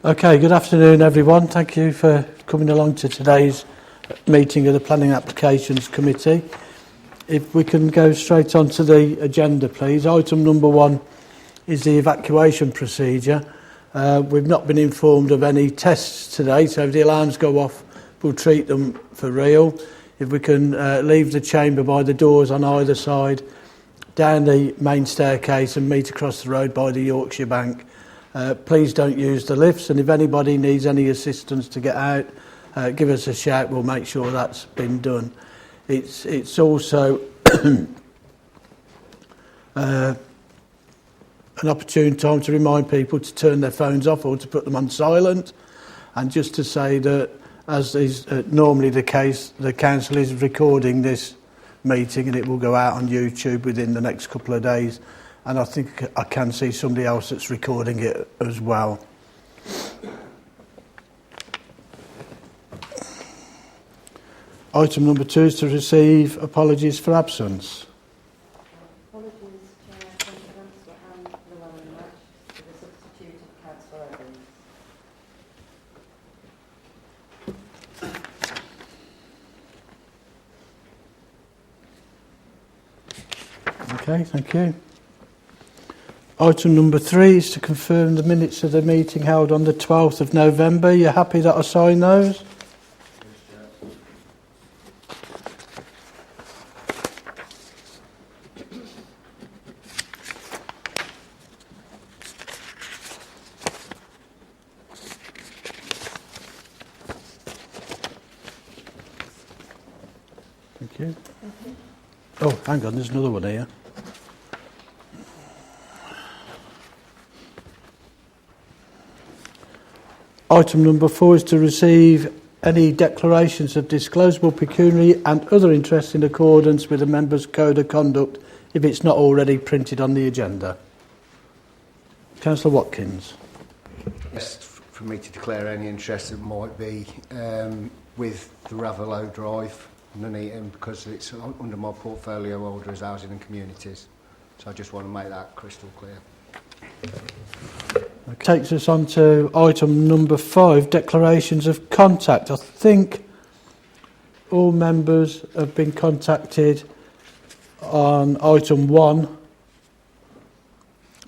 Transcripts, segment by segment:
Okay, good afternoon everyone. Thank you for coming along to today's meeting of the Planning Applications Committee. If we can go straight on to the agenda, please. Item number 1 is the evacuation procedure. We've not been informed of any tests today, so if the alarms go off, we'll treat them for real. If we can leave the chamber by the doors on either side, down the main staircase and meet across the road by the Yorkshire Bank. Please don't use the lifts, and if anybody needs any assistance to get out, give us a shout. We'll make sure that's been done. It's also an opportune time to remind people to turn their phones off or to put them on silent, and just to say that, as is normally the case, the council is recording this meeting and it will go out on YouTube within the next couple of days. And I think I can see somebody else that's recording it as well. Item number 2 is to receive apologies for absence. Apologies, Chair, from Councillor Anne Llewellyn-Match for the substitute of Councillor Evans. Okay, thank you. Item number 3 is to confirm the minutes of the meeting held on the 12th of November. You happy that I sign those? Thank you. Oh, hang on, there's another one here. Item number 4 is to receive any declarations of disclosable pecuniary and other interests in accordance with the Members' Code of Conduct if it's not already printed on the agenda. Councillor Watkins. Yes, for me to declare any interest that might be with the Ravellow Drive, Nuneaton, because it's under my portfolio holder as housing and communities. So I just want to make that crystal clear. Takes us on to item number 5, declarations of contact. I think all members have been contacted on item 1,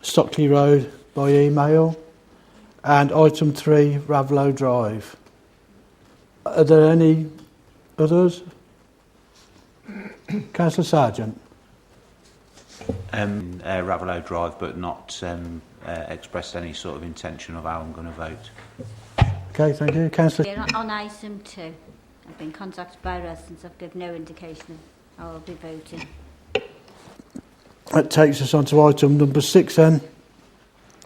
Stockley Road, by email, and item 3, Ravellow Drive. Are there any others? Councillor Sargent. Ravellow Drive, but not expressed any sort of intention of how I'm going to vote. Okay, thank you. Councillor. On item 2, I've been contacted by residents. I've given no indication of how I'll be voting. That takes us on to item number 6 then.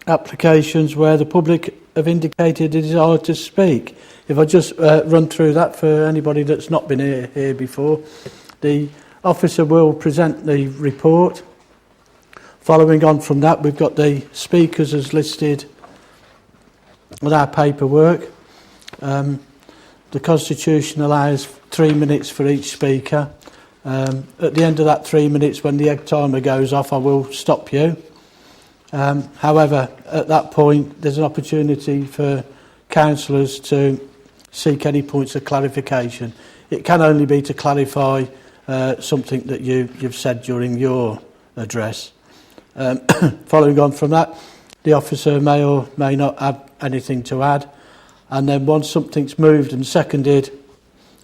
Applications where the public have indicated a desire to speak. If I just run through that for anybody that's not been here before. The officer will present the report. Following on from that, we've got the speakers as listed with our paperwork. The Constitution allows 3 minutes for each speaker. At the end of that 3 minutes, when the egg timer goes off, I will stop you. However, at that point, there's an opportunity for councillors to seek any points of clarification. It can only be to clarify something that you've said during your address. Following on from that, the officer may or may not have anything to add, and then once something's moved and seconded,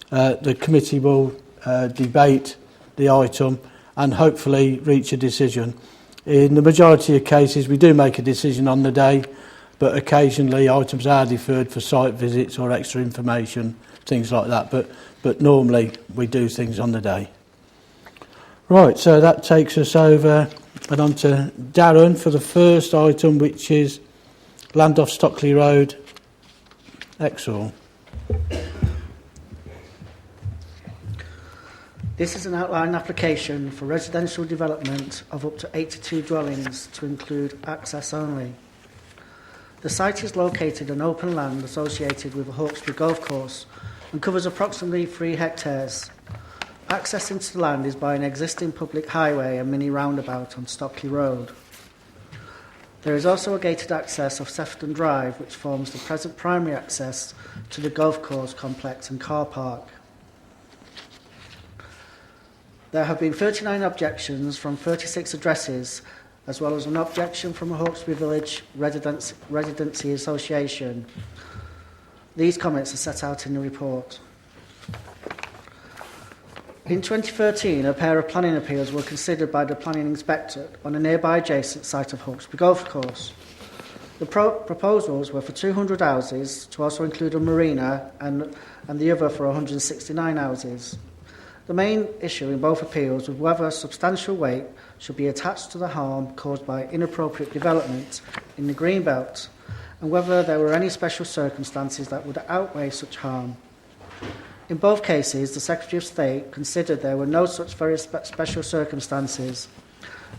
the committee will debate the item and hopefully reach a decision. In the majority of cases, we do make a decision on the day, but occasionally items are deferred for site visits or extra information, things like that, but normally we do things on the day. Right, so that takes us over and on to Darren for the first item, which is land off Stockley Road, Exhall. This is an outline application for residential development of up to 82 dwellings to include access only. The site is located on open land associated with a Hawkesbury golf course and covers approximately 3 hectares. Access into the land is by an existing public highway and mini roundabout on Stockley Road. There is also a gated access of Sefton Drive, which forms the present primary access to the golf course complex and car park. There have been 39 objections from 36 addresses, as well as an objection from a Hawkesbury Village Residency Association. These comments are set out in the report. In 2013, a pair of planning appeals were considered by the planning inspector on a nearby adjacent site of Hawkesbury Golf Course. The proposals were for 200 houses, to also include a marina, and the other for 169 houses. The main issue in both appeals was whether substantial weight should be attached to the harm caused by inappropriate development in the Greenbelt, and whether there were any special circumstances that would outweigh such harm. In both cases, the Secretary of State considered there were no such very special circumstances,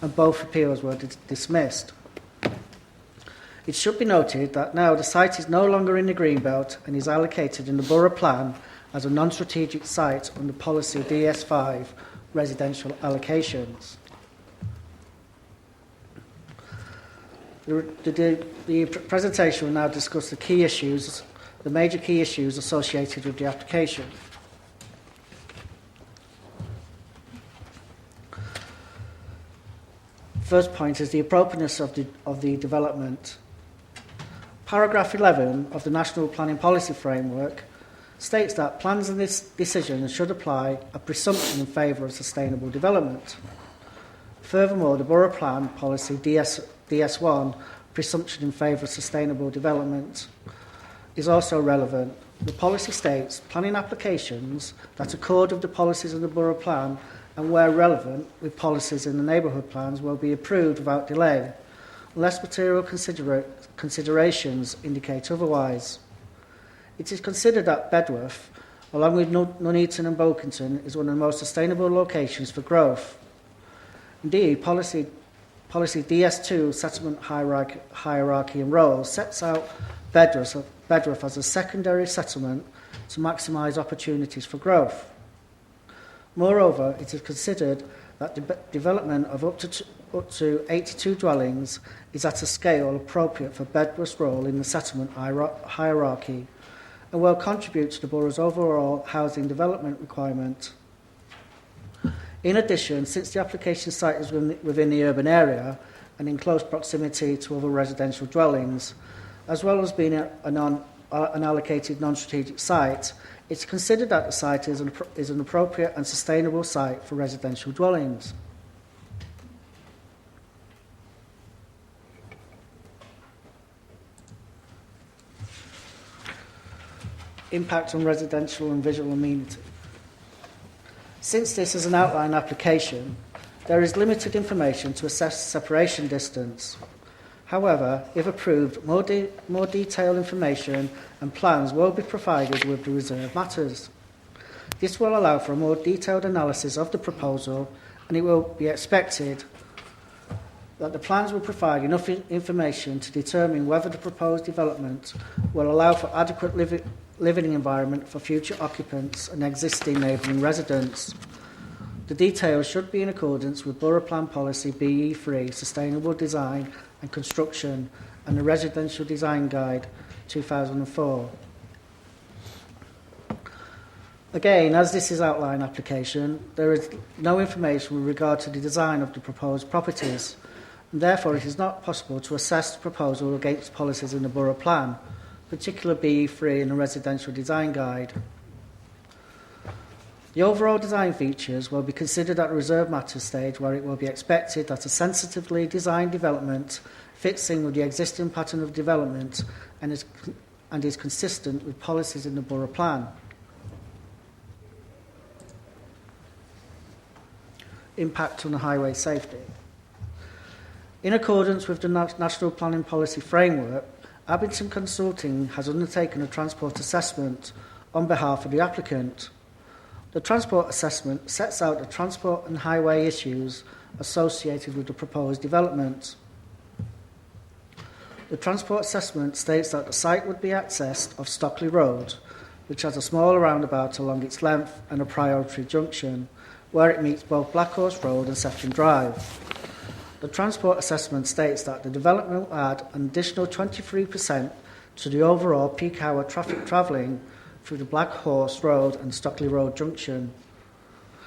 and both appeals were dismissed. It should be noted that now the site is no longer in the Greenbelt and is allocated in the Borough Plan as a non-strategic site under Policy DS5 residential allocations. The presentation will now discuss the major key issues associated with the application. First point is the appropriateness of the development. Paragraph 11 of the National Planning Policy Framework states that plans in this decision should apply a presumption in favour of sustainable development. Furthermore, the Borough Plan Policy DS1, presumption in favour of sustainable development, is also relevant. The policy states planning applications that accord with the policies of the Borough Plan and, where relevant, with policies in the neighbourhood plans, will be approved without delay, unless material considerations indicate otherwise. It is considered that Bedworth, along with Nuneaton and Bolkington, is one of the most sustainable locations for growth. Indeed, Policy DS2, settlement hierarchy and roles, sets out Bedworth as a secondary settlement to maximise opportunities for growth. Moreover, it is considered that development of up to 82 dwellings is at a scale appropriate for Bedworth's role in the settlement hierarchy and will contribute to the borough's overall housing development requirement. In addition, since the application site is within the urban area and in close proximity to other residential dwellings, as well as being an allocated non-strategic site, it's considered that the site is an appropriate and sustainable site for residential dwellings. Impact on residential and visual amenity. Since this is an outline application, there is limited information to assess separation distance. However, if approved, more detailed information and plans will be provided with the reserved matters. This will allow for a more detailed analysis of the proposal, and it will be expected that the plans will provide enough information to determine whether the proposed development will allow for adequate living environment for future occupants and existing neighbouring residents. The details should be in accordance with Borough Plan Policy BE3, Sustainable Design and Construction, and the Residential Design Guide 2004. Again, as this is outline application, there is no information with regard to the design of the proposed properties, and therefore it is not possible to assess the proposal against policies in the Borough Plan, particularly BE3 and the Residential Design Guide. The overall design features will be considered at the reserved matters stage, where it will be expected that a sensitively designed development fits in with the existing pattern of development and is consistent with policies in the Borough Plan. Impact on highway safety. In accordance with the National Planning Policy Framework, Abington Consulting has undertaken a transport assessment on behalf of the applicant. The transport assessment sets out the transport and highway issues associated with the proposed development. The transport assessment states that the site would be accessed off Stockley Road, which has a small roundabout along its length and a priority junction, where it meets both Blackhorse Road and Sefton Drive. The transport assessment states that the development will add an additional 23% to the overall peak hour traffic travelling through the Black Horse Road and Stockley Road junction,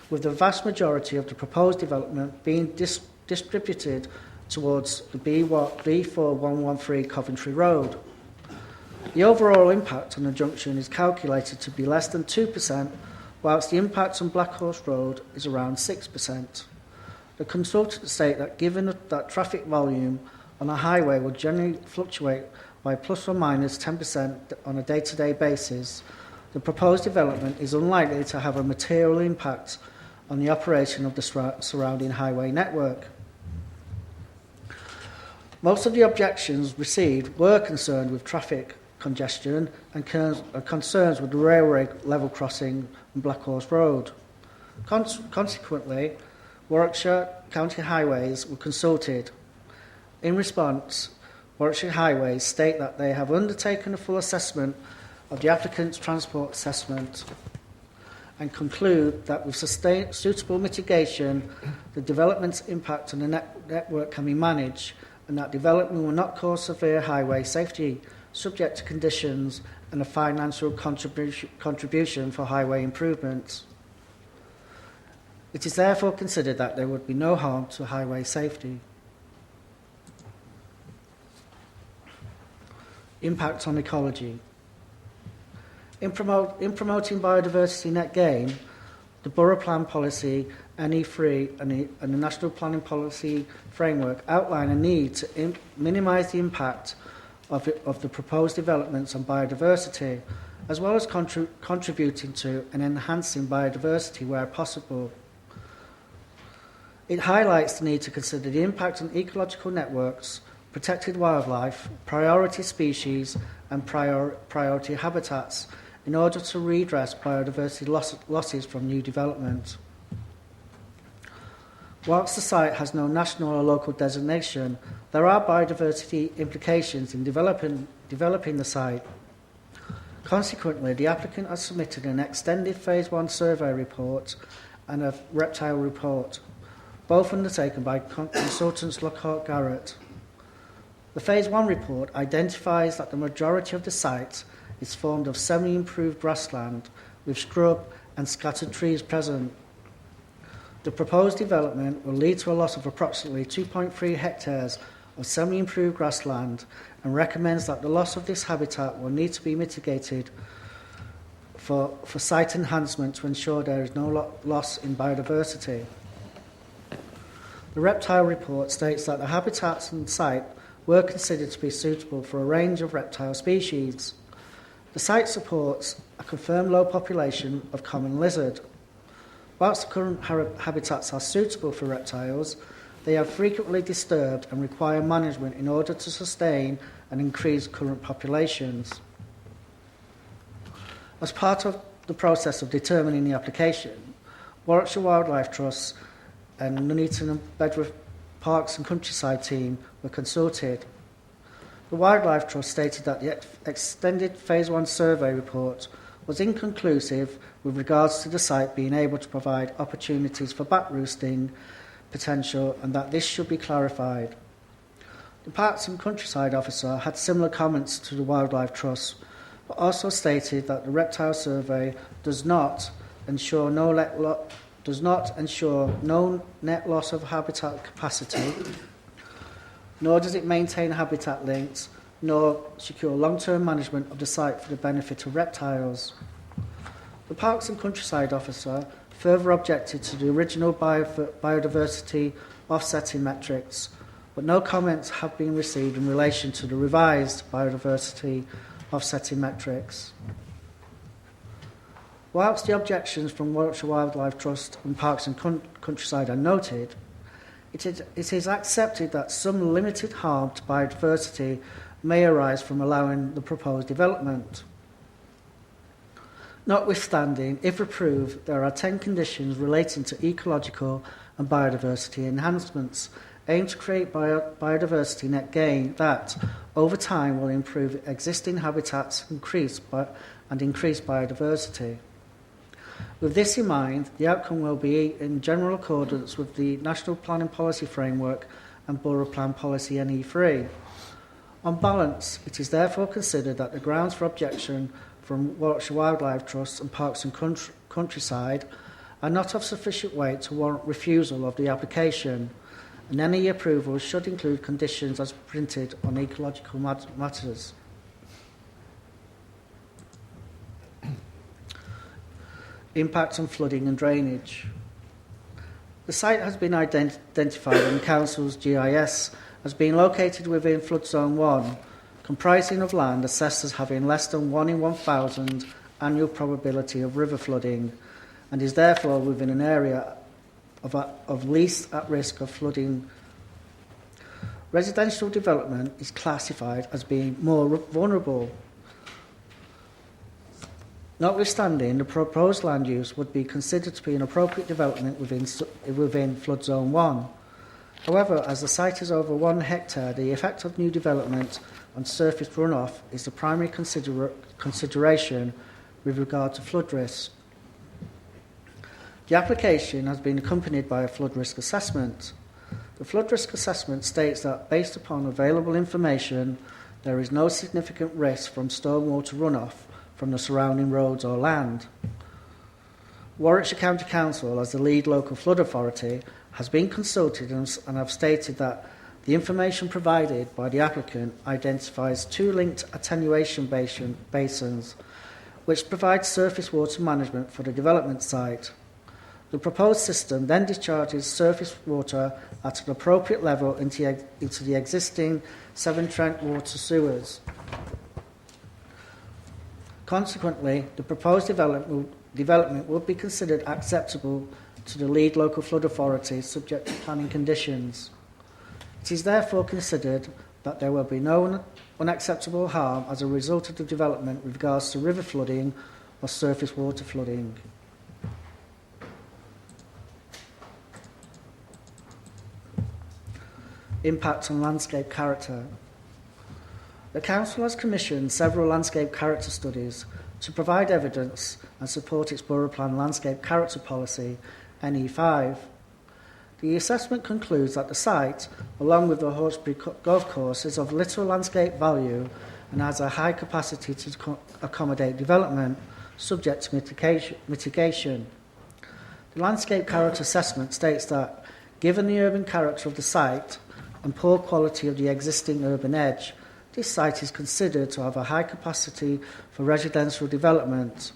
with the vast majority of the proposed development being distributed towards the B4113 Coventry Road. The overall impact on the junction is calculated to be less than 2%, whilst the impact on Black Horse Road is around 6%. The consultants state that given that traffic volume on a highway will generally fluctuate by plus or minus 10% on a day-to-day basis, the proposed development is unlikely to have a material impact on the operation of the surrounding highway network. Most of the objections received were concerned with traffic congestion and concerns with the railway level crossing on Black Horse Road. Consequently, Warwickshire County Highways were consulted. In response, Warwickshire Highways state that they have undertaken a full assessment of the applicant's transport assessment and conclude that with suitable mitigation, the development's impact on the network can be managed and that development will not cause severe highway safety, subject to conditions and a financial contribution for highway improvements. It is therefore considered that there would be no harm to highway safety. Impact on ecology. In promoting biodiversity net gain, the Borough Plan Policy, NE3 and the National Planning Policy Framework outline a need to minimise the impact of the proposed developments on biodiversity, as well as contributing to and enhancing biodiversity where possible. It highlights the need to consider the impact on ecological networks, protected wildlife, priority species and priority habitats in order to redress biodiversity losses from new development. Whilst the site has no national or local designation, there are biodiversity implications in developing the site. Consequently, the applicant has submitted an extended Phase 1 survey report and a reptile report, both undertaken by consultants Lockhart Garrett. The Phase 1 report identifies that the majority of the site is formed of semi-improved grassland with scrub and scattered trees present. The proposed development will lead to a loss of approximately 2.3 hectares of semi-improved grassland and recommends that the loss of this habitat will need to be mitigated for site enhancement to ensure there is no loss in biodiversity. The reptile report states that the habitats on site were considered to be suitable for a range of reptile species. The site supports a confirmed low population of common lizard. Whilst the current habitats are suitable for reptiles, they are frequently disturbed and require management in order to sustain and increase current populations. As part of the process of determining the application, Warwickshire Wildlife Trust and Nuneaton and Bedworth Parks and Countryside team were consulted. The Wildlife Trust stated that the extended Phase 1 survey report was inconclusive with regards to the site being able to provide opportunities for bat roosting potential and that this should be clarified. The Parks and Countryside officer had similar comments to the Wildlife Trust, but also stated that the reptile survey does not ensure no net loss of habitat capacity, nor does it maintain habitat links, nor secure long-term management of the site for the benefit of reptiles. The Parks and Countryside officer further objected to the original biodiversity offsetting metrics, but no comments have been received in relation to the revised biodiversity offsetting metrics. Whilst the objections from Warwickshire Wildlife Trust and Parks and Countryside are noted, it is accepted that some limited harm to biodiversity may arise from allowing the proposed development. Notwithstanding, if approved, there are 10 conditions relating to ecological and biodiversity enhancements aimed to create biodiversity net gain that, over time, will improve existing habitats and increase biodiversity. With this in mind, the outcome will be in general accordance with the National Planning Policy Framework and Borough Plan Policy NE3. On balance, it is therefore considered that the grounds for objection from Warwickshire Wildlife Trust and Parks and Countryside are not of sufficient weight to warrant refusal of the application, and any approval should include conditions as printed on ecological matters. Impact on flooding and drainage. The site has been identified in the Council's GIS as being located within Flood Zone 1, comprising of land assessed as having less than 1 in 1,000 annual probability of river flooding, and is therefore within an area of least at risk of flooding. Residential development is classified as being more vulnerable. Notwithstanding, the proposed land use would be considered to be an appropriate development within Flood Zone 1. However, as the site is over 1 hectare, the effect of new development on surface runoff is the primary consideration with regard to flood risk. The application has been accompanied by a flood risk assessment. The flood risk assessment states that, based upon available information, there is no significant risk from stormwater runoff from the surrounding roads or land. Warwickshire County Council, as the lead local flood authority, has been consulted and have stated that the information provided by the applicant identifies 2 linked attenuation basins which provide surface water management for the development site. The proposed system then discharges surface water at an appropriate level into the existing Severn Trent water sewers. Consequently, the proposed development would be considered acceptable to the lead local flood authority subject to planning conditions. It is therefore considered that there will be no unacceptable harm as a result of the development with regards to river flooding or surface water flooding. Impact on landscape character. The Council has commissioned several landscape character studies to provide evidence and support its Borough Plan Landscape Character Policy, NE5. The assessment concludes that the site, along with the Hawkesbury Golf Course, is of little landscape value and has a high capacity to accommodate development, subject to mitigation. The landscape character assessment states that, given the urban character of the site and poor quality of the existing urban edge, this site is considered to have a high capacity for residential development.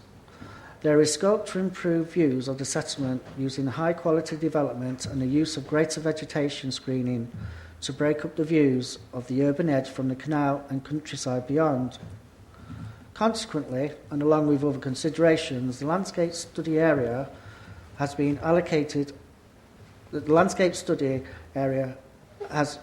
There is scope to improve views of the settlement using high quality development and the use of greater vegetation screening to break up the views of the urban edge from the canal and countryside beyond. Consequently, and along with other considerations, the landscape study area has been allocated. The landscape study area has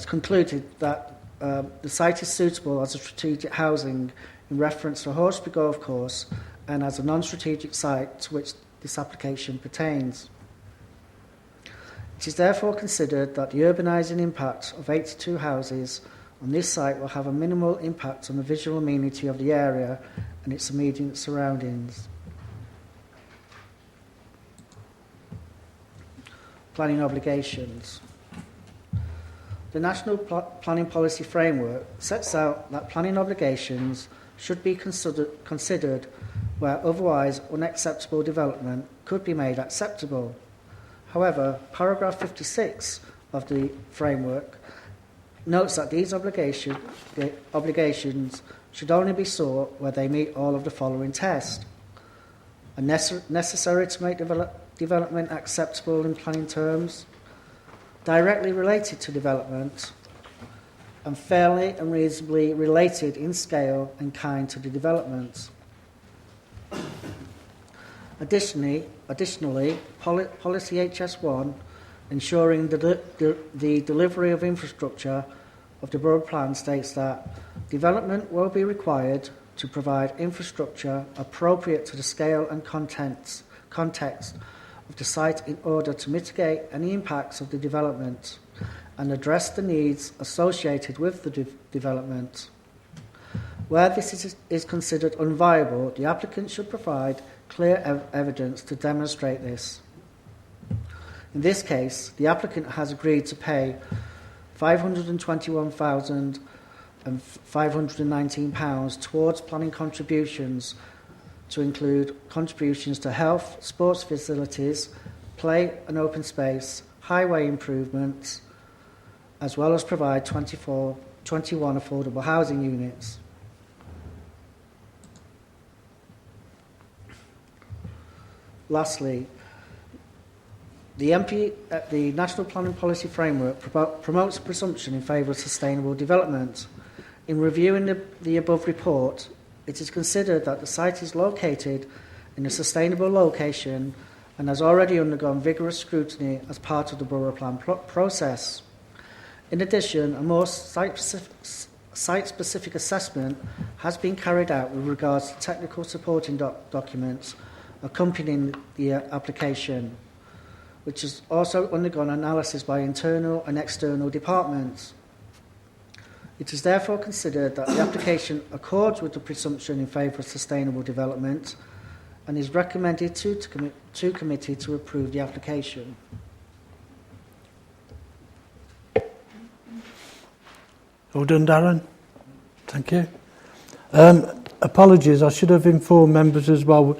concluded that the site is suitable as a strategic housing in reference to Hawkesbury Golf Course and as a non-strategic site to which this application pertains. It is therefore considered that the urbanising impact of 82 houses on this site will have a minimal impact on the visual amenity of the area and its immediate surroundings. Planning obligations. The National Planning Policy Framework sets out that planning obligations should be considered where otherwise unacceptable development could be made acceptable. However, paragraph 56 of the framework notes that these obligations should only be sought where they meet all of the following tests: are necessary to make development acceptable in planning terms, directly related to development, and fairly and reasonably related in scale and kind to the development. Additionally, Policy HS1, ensuring the delivery of infrastructure of the Borough Plan, states that development will be required to provide infrastructure appropriate to the scale and context of the site in order to mitigate any impacts of the development and address the needs associated with the development. Where this is considered unviable, the applicant should provide clear evidence to demonstrate this. In this case, the applicant has agreed to pay £521,519 towards planning contributions, to include contributions to health, sports facilities, play and open space, highway improvements, as well as provide 21 affordable housing units. Lastly, the National Planning Policy Framework promotes a presumption in favour of sustainable development. In reviewing the above report, it is considered that the site is located in a sustainable location and has already undergone vigorous scrutiny as part of the Borough Plan process. In addition, a more site-specific assessment has been carried out with regards to technical supporting documents accompanying the application, which has also undergone analysis by internal and external departments. It is therefore considered that the application accords with the presumption in favour of sustainable development and is recommended to committee to approve the application. All done, Darren? Thank you. Apologies, I should have informed members as well.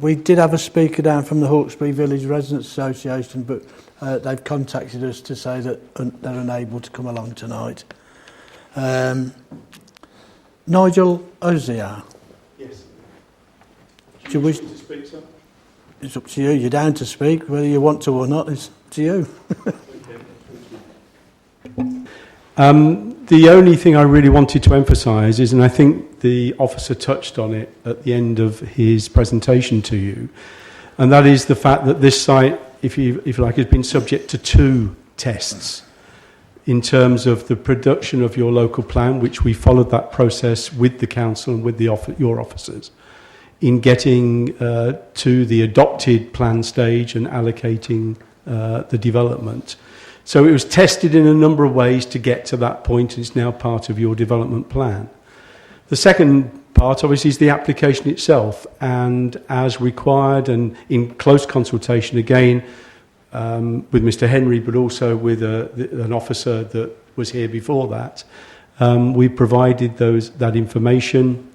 We did have a speaker down from the Hawkesbury Village Residents Association, but they've contacted us to say that they're unable to come along tonight. Nigel Ozier. Yes. Do you wish to speak, sir? It's up to you. You're down to speak. Whether you want to or not, it's up to you. The only thing I really wanted to emphasise is, and I think the officer touched on it at the end of his presentation to you, and that is the fact that this site, if you like, has been subject to 2 tests in terms of the production of your local plan, which we followed that process with the council and with your officers in getting to the adopted plan stage and allocating the development. So it was tested in a number of ways to get to that point, and it's now part of your development plan. The second part, obviously, is the application itself, and as required and in close consultation, again, with Mr Henry, but also with an officer that was here before that, we provided that information.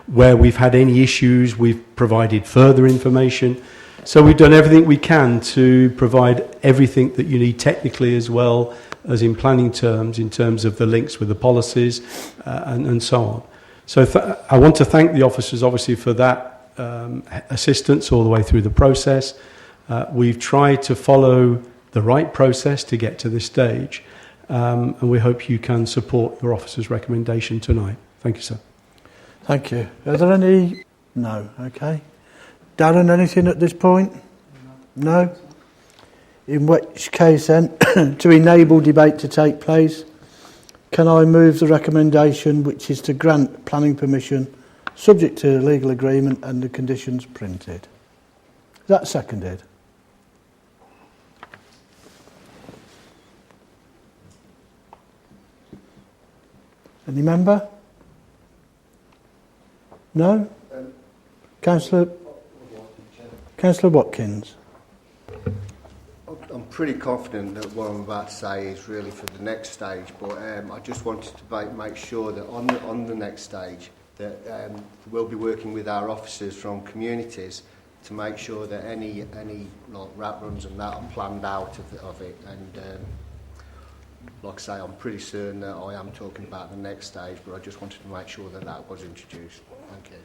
Where we've had any issues, we've provided further information. So we've done everything we can to provide everything that you need technically as well as in planning terms, in terms of the links with the policies and so on. So I want to thank the officers, obviously, for that assistance all the way through the process. We've tried to follow the right process to get to this stage, and we hope you can support your officer's recommendation tonight. Thank you, sir. Thank you. Are there any? No. Okay. Darren, anything at this point? No? In which case then, to enable debate to take place, can I move the recommendation which is to grant planning permission subject to legal agreement and the conditions printed? Is that seconded? Any member? No? Councillor Watkins. I'm pretty confident that what I'm about to say is really for the next stage, but I just wanted to make sure that on the next stage that we'll be working with our officers from communities to make sure that any like rat runs and that are planned out of it. And like I say, I'm pretty certain that I am talking about the next stage, but I just wanted to make sure that that was introduced. Thank you.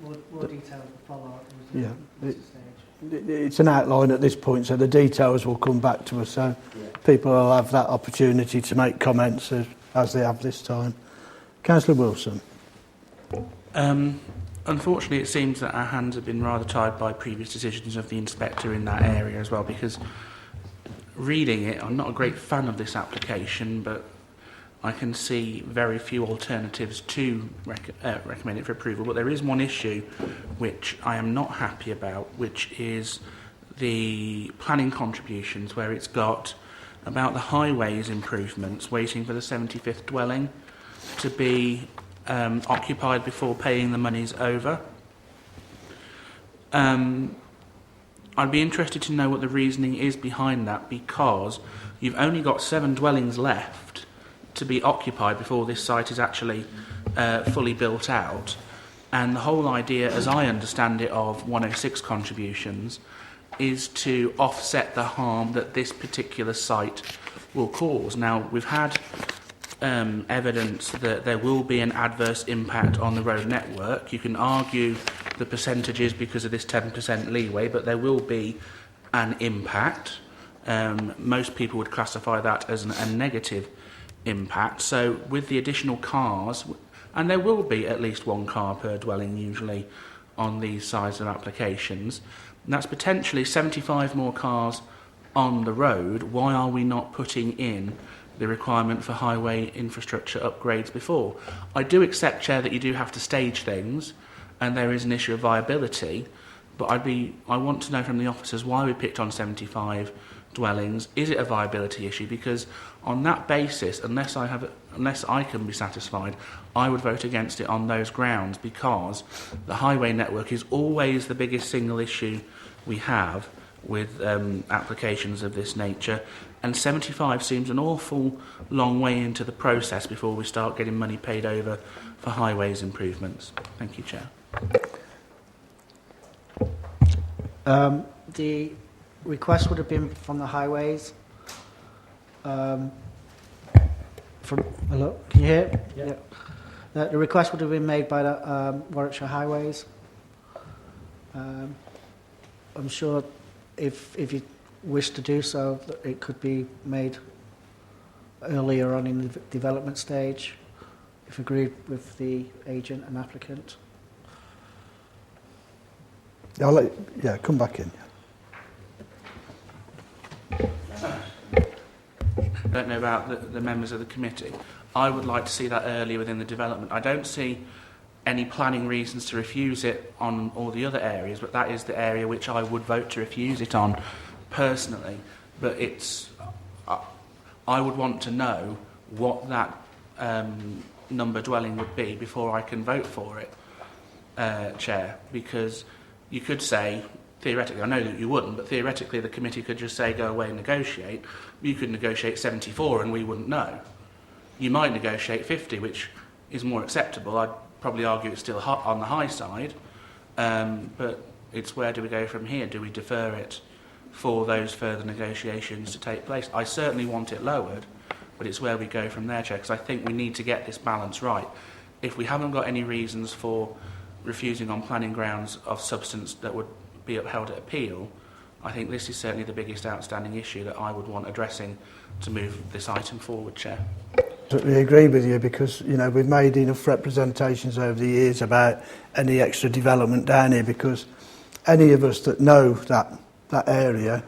More details will follow. Yeah. It's an outline at this point, so the details will come back to us, so people will have that opportunity to make comments as they have this time. Councillor Wilson. Unfortunately, it seems that our hands have been rather tied by previous decisions of the inspector in that area as well, because reading it, I'm not a great fan of this application, but I can see very few alternatives to recommend it for approval. But there is one issue which I am not happy about, which is the planning contributions, where it's got about the highways improvements waiting for the 75th dwelling to be occupied before paying the monies over. I I'd be interested to know what the reasoning is behind that, because you've only got 7 dwellings left to be occupied before this site is actually fully built out. And the whole idea, as I understand it, of 106 contributions is to offset the harm that this particular site will cause. Now, we've had evidence that there will be an adverse impact on the road network. You can argue the percentages because of this 10% leeway, but there will be an impact. Most people would classify that as a negative impact. So with the additional cars, and there will be at least 1 car per dwelling usually on these size of applications, and that's potentially 75 more cars on the road. Why are we not putting in the requirement for highway infrastructure upgrades before? I do accept, Chair, that you do have to stage things and there is an issue of viability, but I want to know from the officers why we picked on 75 dwellings. Is it a viability issue? Because on that basis, unless I can be satisfied, I would vote against it on those grounds, because the highway network is always the biggest single issue we have with applications of this nature, and 75 seems an awful long way into the process before we start getting money paid over for highways improvements. Thank you, Chair. The request would have been from the highways. Hello, can you hear? Yeah. The request would have been made by the Warwickshire Highways. I'm sure if you wish to do so, it could be made earlier on in the development stage, if agreed with the agent and applicant. Come back in. I don't know about the members of the committee. I would like to see that earlier within the development. I don't see any planning reasons to refuse it on all the other areas, but that is the area which I would vote to refuse it on personally. But I would want to know what that number dwelling would be before I can vote for it, Chair, because you could say, theoretically, I know that you wouldn't, but theoretically the committee could just say go away and negotiate. You could negotiate 74 and we wouldn't know. You might negotiate 50, which is more acceptable. I'd probably argue it's still on the high side, but it's where do we go from here? Do we defer it for those further negotiations to take place? I certainly want it lowered, but it's where we go from there, Chair, because I think we need to get this balance right. If we haven't got any reasons for refusing on planning grounds of substance that would be upheld at appeal, I think this is certainly the biggest outstanding issue that I would want addressing to move this item forward, Chair. I agree with you, because we've made enough representations over the years about any extra development down here, because any of us that know that area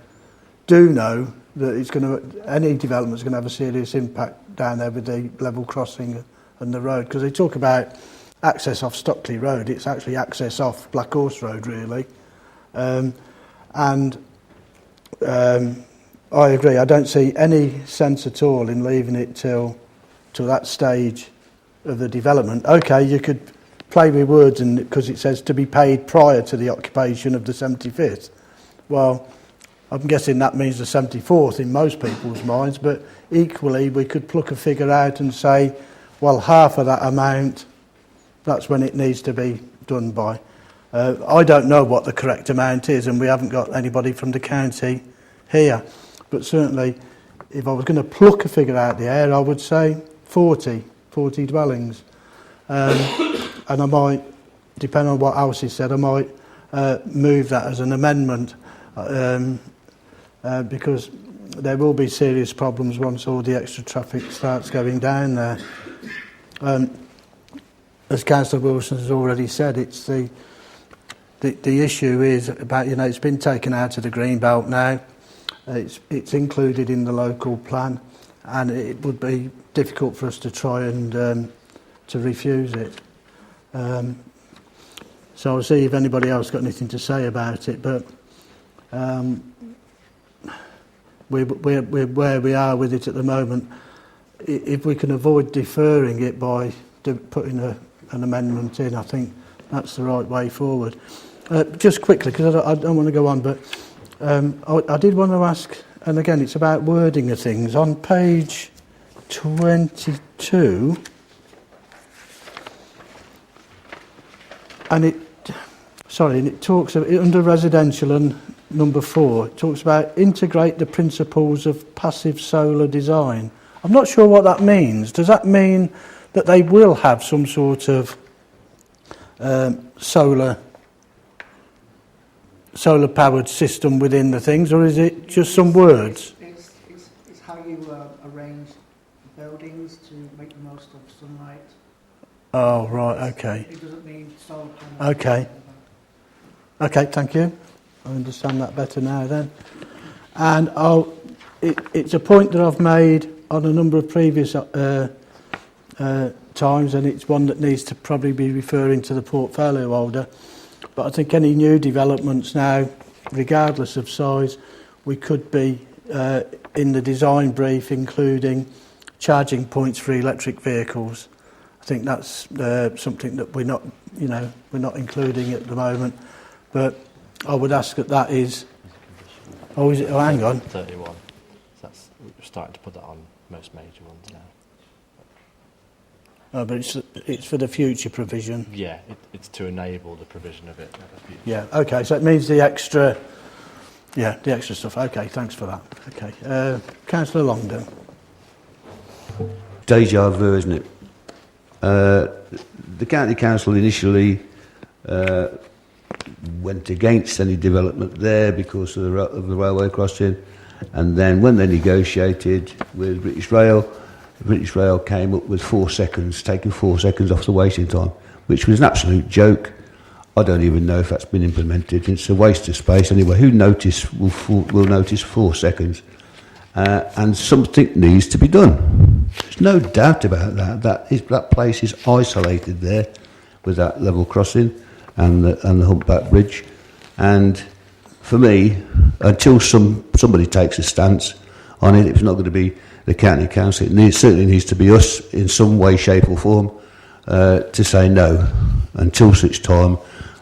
do know that any development's going to have a serious impact down there with the level crossing and the road, because they talk about access off Stockley Road. It's actually access off Black Horse Road, really. I agree. I don't see any sense at all in leaving it till that stage of the development. Okay, you could play with words, and because it says to be paid prior to the occupation of the 75th. Well, I'm guessing that means the 74th in most people's minds, but equally we could pluck a figure out and say, well, half of that amount, that's when it needs to be done by. I don't know what the correct amount is, and we haven't got anybody from the county here. But certainly, if I was going to pluck a figure out the air, I would say 40 dwellings. And I might, depending on what Alcy said, I might move that as an amendment, because there will be serious problems once all the extra traffic starts going down there. As Councillor Wilson has already said, it's the issue is about, it's been taken out of the green belt now. It's included in the local plan, and it would be difficult for us to try and to refuse it. So I'll see if anybody else got anything to say about it, but we're where we are with it at the moment. If we can avoid deferring it by putting an amendment in, I think that's the right way forward. Just quickly, because I don't want to go on, but I did want to ask, and again, it's about wording of things. On page 22, and it talks of, under residential and number 4, it talks about integrate the principles of passive solar design. I'm not sure what that means. Does that mean that they will have some sort of solar powered system within the things, or is it just some words? It's how you arrange buildings to make the most of sunlight. Oh, right, okay. It doesn't mean solar panels. Okay. Okay, thank you. I understand that better now then. And it's a point that I've made on a number of previous times, and it's one that needs to probably be referring to the portfolio holder. But I think any new developments now, regardless of size, we could be in the design brief including charging points for electric vehicles. I think that's something that we're not including at the moment. But I would ask that is. Oh, is it? Oh, hang on. 31. So that's, we're starting to put that on most major ones now. Oh, but it's for the future provision. Yeah, it's to enable the provision of it. Yeah. Okay. So it means the extra stuff. Okay. Thanks for that. Okay. Councillor Longden. Deja vu, isn't it? The county council initially went against any development there because of the railway crossing, and then when they negotiated with British Rail came up with 4 seconds, taking 4 seconds off the waiting time, which was an absolute joke. I don't even know if that's been implemented. It's a waste of space anyway. Who will notice 4 seconds? And something needs to be done. There's no doubt about that. That place is isolated there with that level crossing and the humpback bridge. And for me, until somebody takes a stance on it, it's not going to be the county council. It certainly needs to be us in some way, shape or form to say no until such time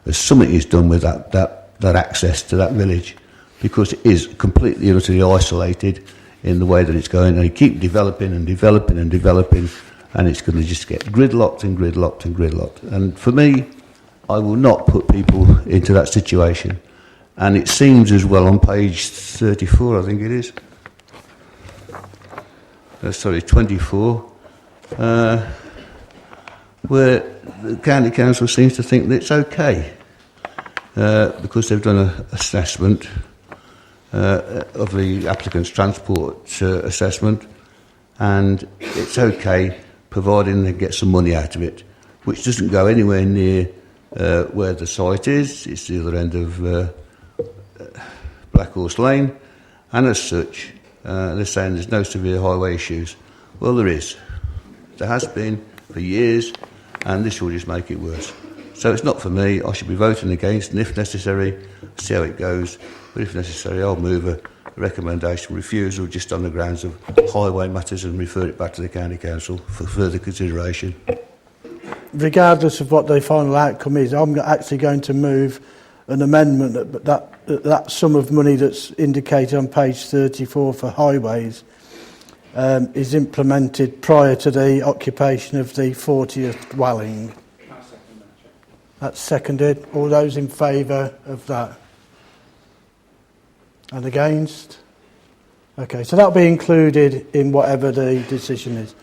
as something is done with that access to that village, because it is completely and utterly isolated in the way that it's going, and you keep developing and developing and developing, and it's going to just get gridlocked and gridlocked and gridlocked. And for me, I will not put people into that situation. And it seems as well on page 34, I think it is, 24, where the county council seems to think that it's okay because they've done an assessment of the applicant's transport assessment, and it's okay providing they get some money out of it, which doesn't go anywhere near where the site is. It's the other end of Black Horse Lane, and as such they're saying there's no severe highway issues. Well, there is. There has been for years, and this will just make it worse. So it's not for me. I should be voting against, and if necessary, see how it goes. But if necessary, I'll move a recommendation refusal just on the grounds of highway matters and refer it back to the county council for further consideration. Regardless of what the final outcome is, I'm actually going to move an amendment that sum of money that's indicated on page 34 for highways is implemented prior to the occupation of the 40th dwelling. That's seconded. All those in favour of that? And against? Okay, so that'll be included in whatever the decision is.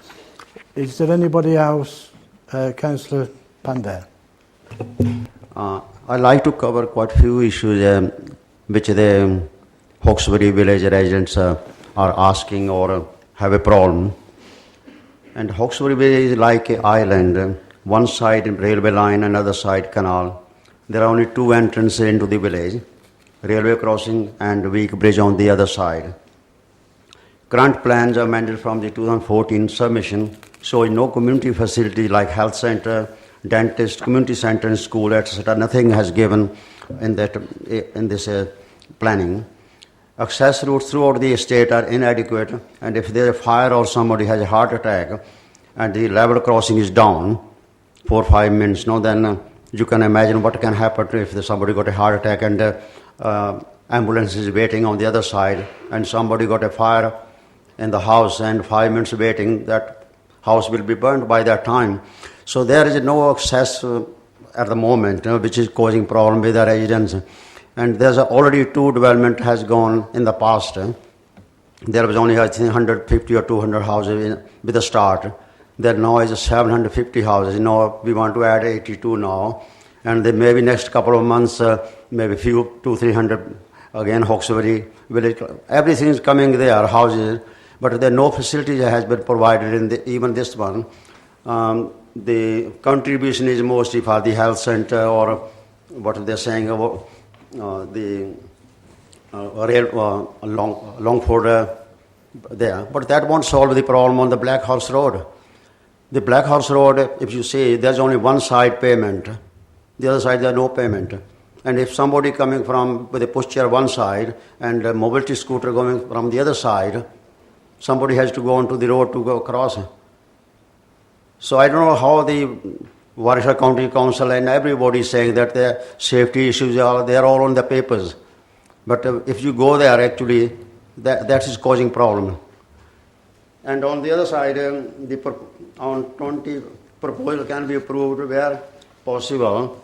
Is there anybody else? Councillor Pandare. I'd like to cover quite a few issues which the Hawkesbury village residents are asking or have a problem. And Hawkesbury village is like an island. One side railway line, another side canal. There are only 2 entrances into the village, railway crossing and weak bridge on the other side. Current plans are amended from the 2014 submission, showing no community facility like health centre, dentist, community centre and school, etc. Nothing has given in this planning. Access routes throughout the estate are inadequate, and if there is a fire or somebody has a heart attack and the level crossing is down 4 or 5 minutes, then you can imagine what can happen if somebody got a heart attack and ambulances waiting on the other side, and somebody got a fire in the house, and 5 minutes waiting, that house will be burned by that time. So there is no access at the moment, which is causing problem with the residents. And there's already 2 development has gone in the past. There was only, I think, 150 or 200 houses with the start. There now is 750 houses. Now we want to add 82 now. And then maybe next couple of months, maybe 200-300 again, Hawkesbury village. Everything is coming there, houses, but there no facilities has been provided in even this one. The contribution is mostly for the health center or what they're saying about the Longford there. But that won't solve the problem on the Black Horse Road. The Black Horse Road, if you see, there's only one side payment. The other side, there's no payment. And if somebody coming from with a pushchair one side and a mobility scooter going from the other side, somebody has to go onto the road to go across. So I don't know how the Warwickshire County Council and everybody is saying that the safety issues they're all on the papers. But if you go there, actually, that is causing problem. And on the other side, on 20 proposal can be approved where possible,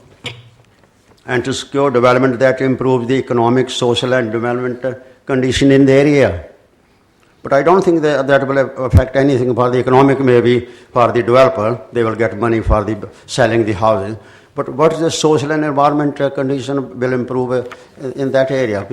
and to secure development that improves the economic, social, and development condition in the area. But I don't think that will affect anything for the economic, maybe for the developer. They will get money for the selling the houses. But what is the social and environment condition will improve in that area?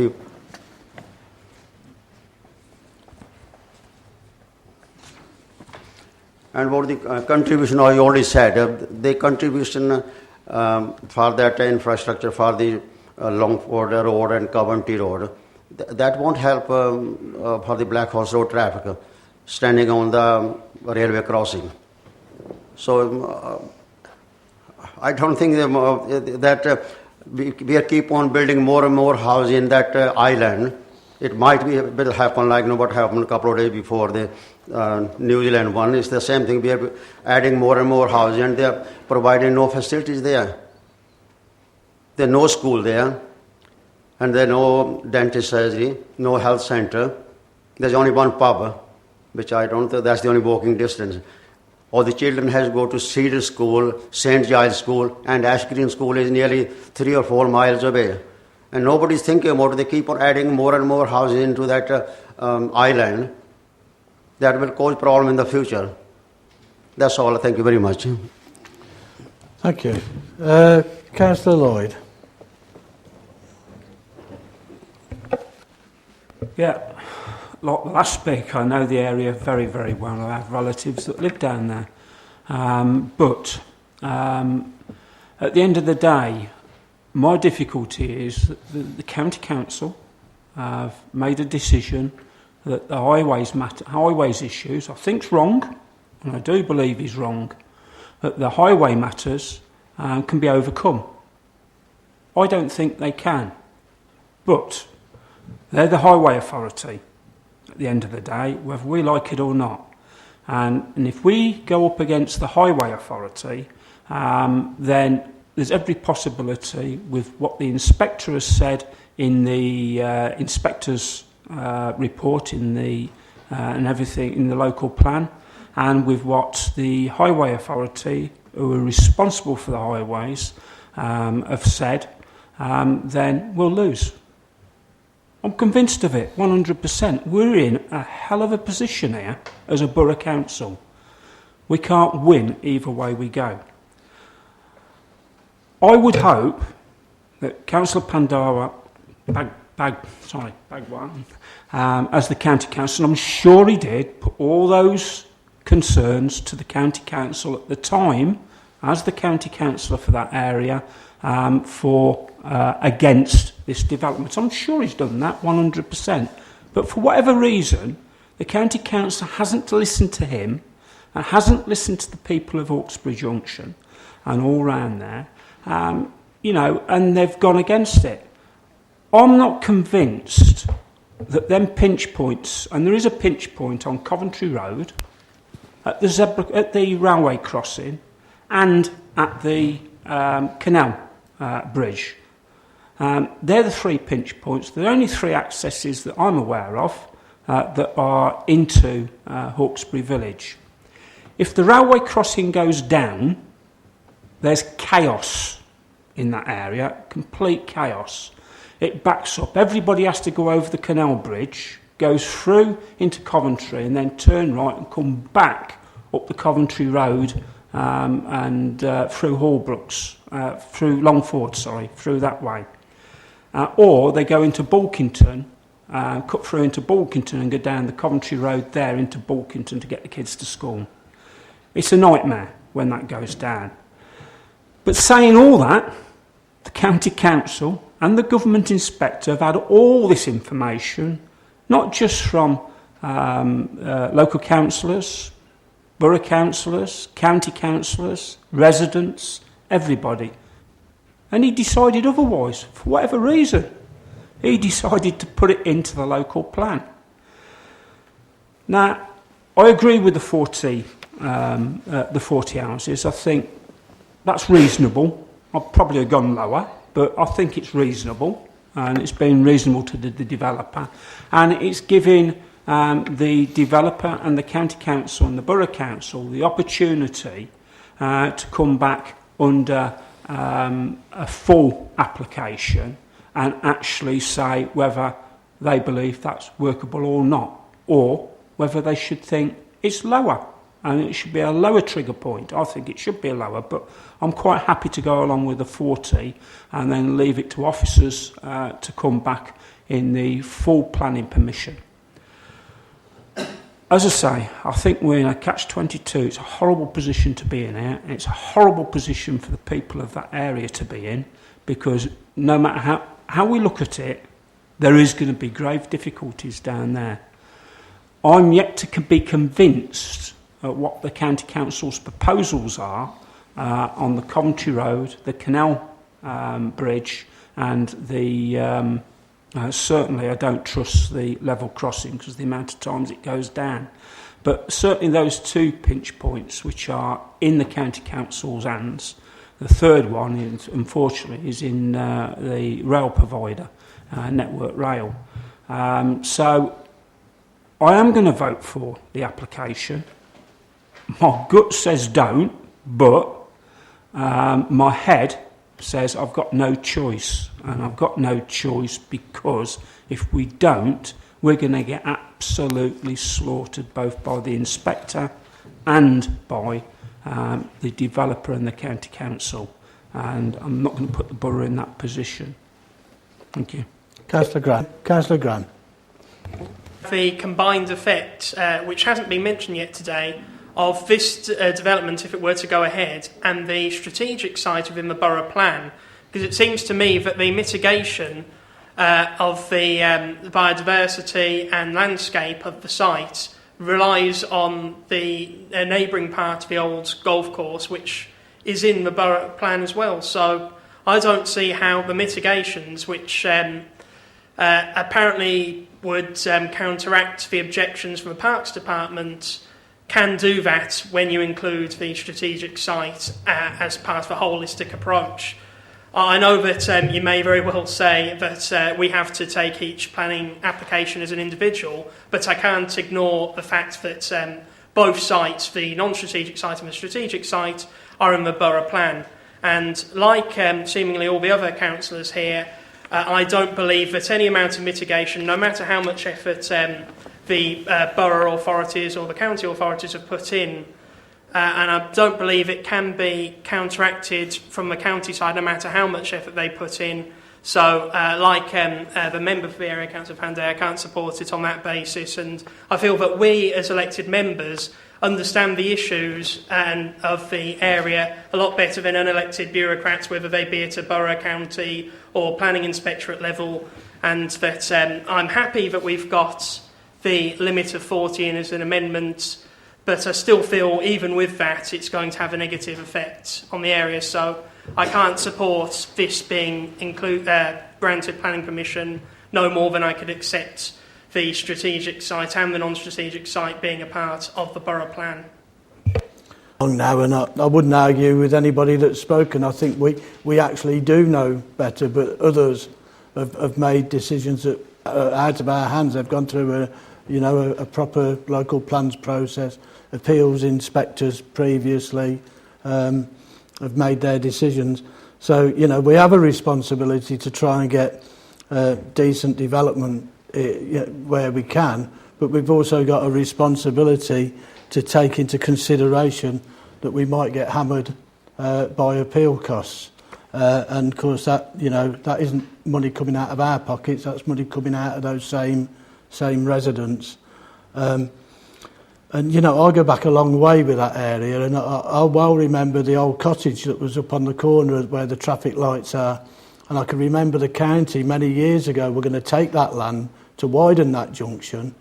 And what the contribution, I already said, the contribution for that infrastructure for the Longford Road and Coventry Road, that won't help for the Black Horse Road traffic standing on the railway crossing. So I don't think that we keep on building more and more houses in that island. It might will happen like what happened a couple of days before the New Zealand one. It's the same thing. We are adding more and more houses, and they are providing no facilities there. There's no school there, and there's no dentist surgery, no health center. There's only one pub, which I don't think that's the only walking distance. All the children has to go to Cedar School, St. Giles School, and Ash Green School is nearly 3 or 4 miles away. And nobody's thinking about it. They keep on adding more and more houses into that island. That will cause problem in the future. That's all. Thank you very much. Thank you. Councillor Lloyd. Yeah, like the last speaker, I know the area very, very well. I have relatives that live down there. But at the end of the day, my difficulty is that the county council have made a decision that the highways issues, I think's wrong, and I do believe is wrong, that the highway matters can be overcome. I don't think they can, but they're the highway authority at the end of the day, whether we like it or not. And if we go up against the highway authority, then there's every possibility with what the inspector has said in the inspector's report and everything in the local plan, and with what the highway authority, who are responsible for the highways, have said, then we'll lose. I'm convinced of it, 100%. We're in a hell of a position here as a borough council. We can't win either way we go. I would hope that Councillor Pandara, Bagwan, as the county council, I'm sure he did, put all those concerns to the county council at the time, as the county councillor for that area, against this development. I'm sure he's done that 100%. But for whatever reason, the county council hasn't listened to him and hasn't listened to the people of Hawkesbury Junction and all round there, and they've gone against it. I'm not convinced that them pinch points, and there is a pinch point on Coventry Road, at the railway crossing, and at the canal bridge. They're the 3 pinch points. There are only 3 accesses that I'm aware of that are into Hawkesbury Village. If the railway crossing goes down, there's chaos in that area, complete chaos. It backs up. Everybody has to go over the canal bridge, goes through into Coventry and then turn right and come back up the Coventry Road and through Hallbrooks, through Longford, through that way. Or they go into Bulkington, cut through into Bulkington and go down the Coventry Road there into Bulkington to get the kids to school. It's a nightmare when that goes down. But saying all that, the County Council and the Government Inspector have had all this information, not just from local councillors, borough councillors, county councillors, residents, everybody. And he decided otherwise, for whatever reason. He decided to put it into the local plan. Now, I agree with the 40 houses. I think that's reasonable. I'd probably have gone lower, but I think it's reasonable, and it's been reasonable to the developer. And it's giving the developer and the county council and the borough council the opportunity to come back under a full application and actually say whether they believe that's workable or not, or whether they should think it's lower and it should be a lower trigger point. I think it should be lower, but I'm quite happy to go along with the 40 and then leave it to officers to come back in the full planning permission. As I say, I think we're in a catch-22. It's a horrible position to be in here. It's a horrible position for the people of that area to be in, because no matter how we look at it, there is going to be grave difficulties down there. I'm yet to be convinced at what the County Council's proposals are on the Coventry Road, the Canal Bridge, and the... certainly I don't trust the level crossing because of the amount of times it goes down. But certainly those 2 pinch points which are in the County Council's hands. The third one, is, unfortunately, is in the rail provider, Network Rail. So I am going to vote for the application. My gut says don't, but my head says I've got no choice, and I've got no choice because if we don't, we're going to get absolutely slaughtered both by the inspector and by the developer and the county council, and I'm not going to put the borough in that position. Thank you. Councillor Grant. Councillor Grant. The combined effect, which hasn't been mentioned yet today, of this development, if it were to go ahead, and the strategic site within the borough plan, because it seems to me that the mitigation of the biodiversity and landscape of the site relies on the neighbouring part of the old golf course, which is in the borough plan as well. So I don't see how the mitigations, which apparently would counteract the objections from the Parks Department, can do that when you include the strategic site as part of a holistic approach. I know that you may very well say that we have to take each planning application as an individual, but I can't ignore the fact that both sites, the non-strategic site and the strategic site, are in the borough plan. And like seemingly all the other councillors here, I don't believe that any amount of mitigation, no matter how much effort the borough authorities or the county authorities have put in, and I don't believe it can be counteracted from the county side, no matter how much effort they put in. So, like the member for the Area Council of Panday, I can't support it on that basis. And I feel that we, as elected members, understand the issues and of the area a lot better than unelected bureaucrats, whether they be at a borough, county, or planning inspectorate level. And that I'm happy that we've got the limit of 40 in as an amendment, but I still feel even with that it's going to have a negative effect on the area, so I can't support this being granted planning permission no more than I could accept the strategic site and the non-strategic site being a part of the borough plan. now, and I wouldn't argue with anybody that's spoken. I think we actually do know better, but others have made decisions that are out of our hands. They've gone through a proper local plans process. Appeals inspectors previously have made their decisions. So, we have a responsibility to try and get decent development where we can, but we've also got a responsibility to take into consideration that we might get hammered by appeal costs. And of course that isn't money coming out of our pockets, that's money coming out of those same residents. And I go back a long way with that area, and I well remember the old cottage that was up on the corner where the traffic lights are, and I can remember the county many years ago were going to take that land to widen that junction.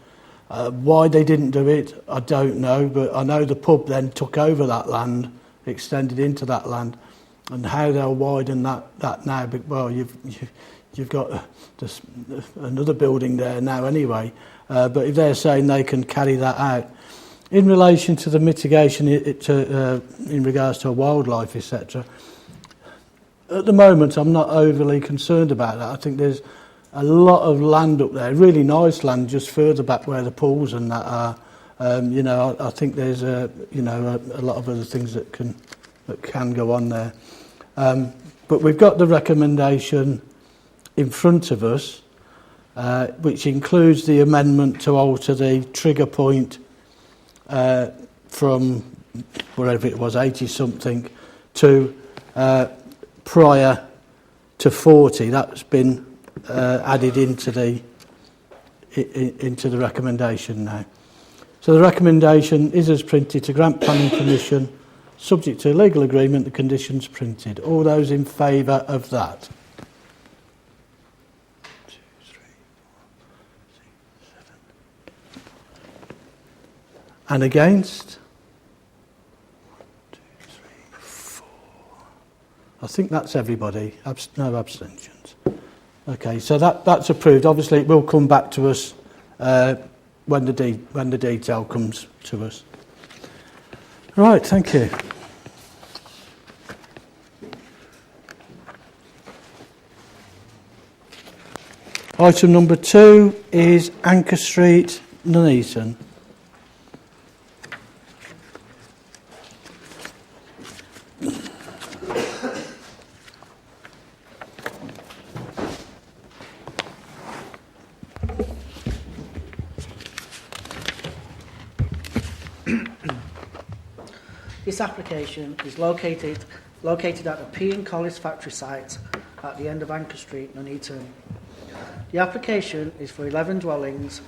Why they didn't do it, I don't know, but I know the pub then took over that land, extended into that land, and how they'll widen that now. But, well, you've got just another building there now anyway. But if they're saying they can carry that out, in relation to the mitigation in regards to wildlife, etc., at the moment I'm not overly concerned about that. I think there's a lot of land up there, really nice land, just further back where the pools and that are. I think there's a lot of other things that can go on there. But we've got the recommendation in front of us, which includes the amendment to alter the trigger point from wherever it was, 80 something, to prior to 40. That's been added into the recommendation now. So the recommendation is as printed to grant planning permission, subject to legal agreement, the conditions printed. All those in favour of that? 2, 3, 4, 6, 7. And against? 1, 2, 3, 4. I think that's everybody. No abstentions. Okay, so that's approved. Obviously, it will come back to us when the detail comes to us. Right, thank you. Item number 2 is Anchor Street, Nuneaton. This application is located at the P and Collis factory site at the end of Anchor Street, Nuneaton. The application is for 11 dwellings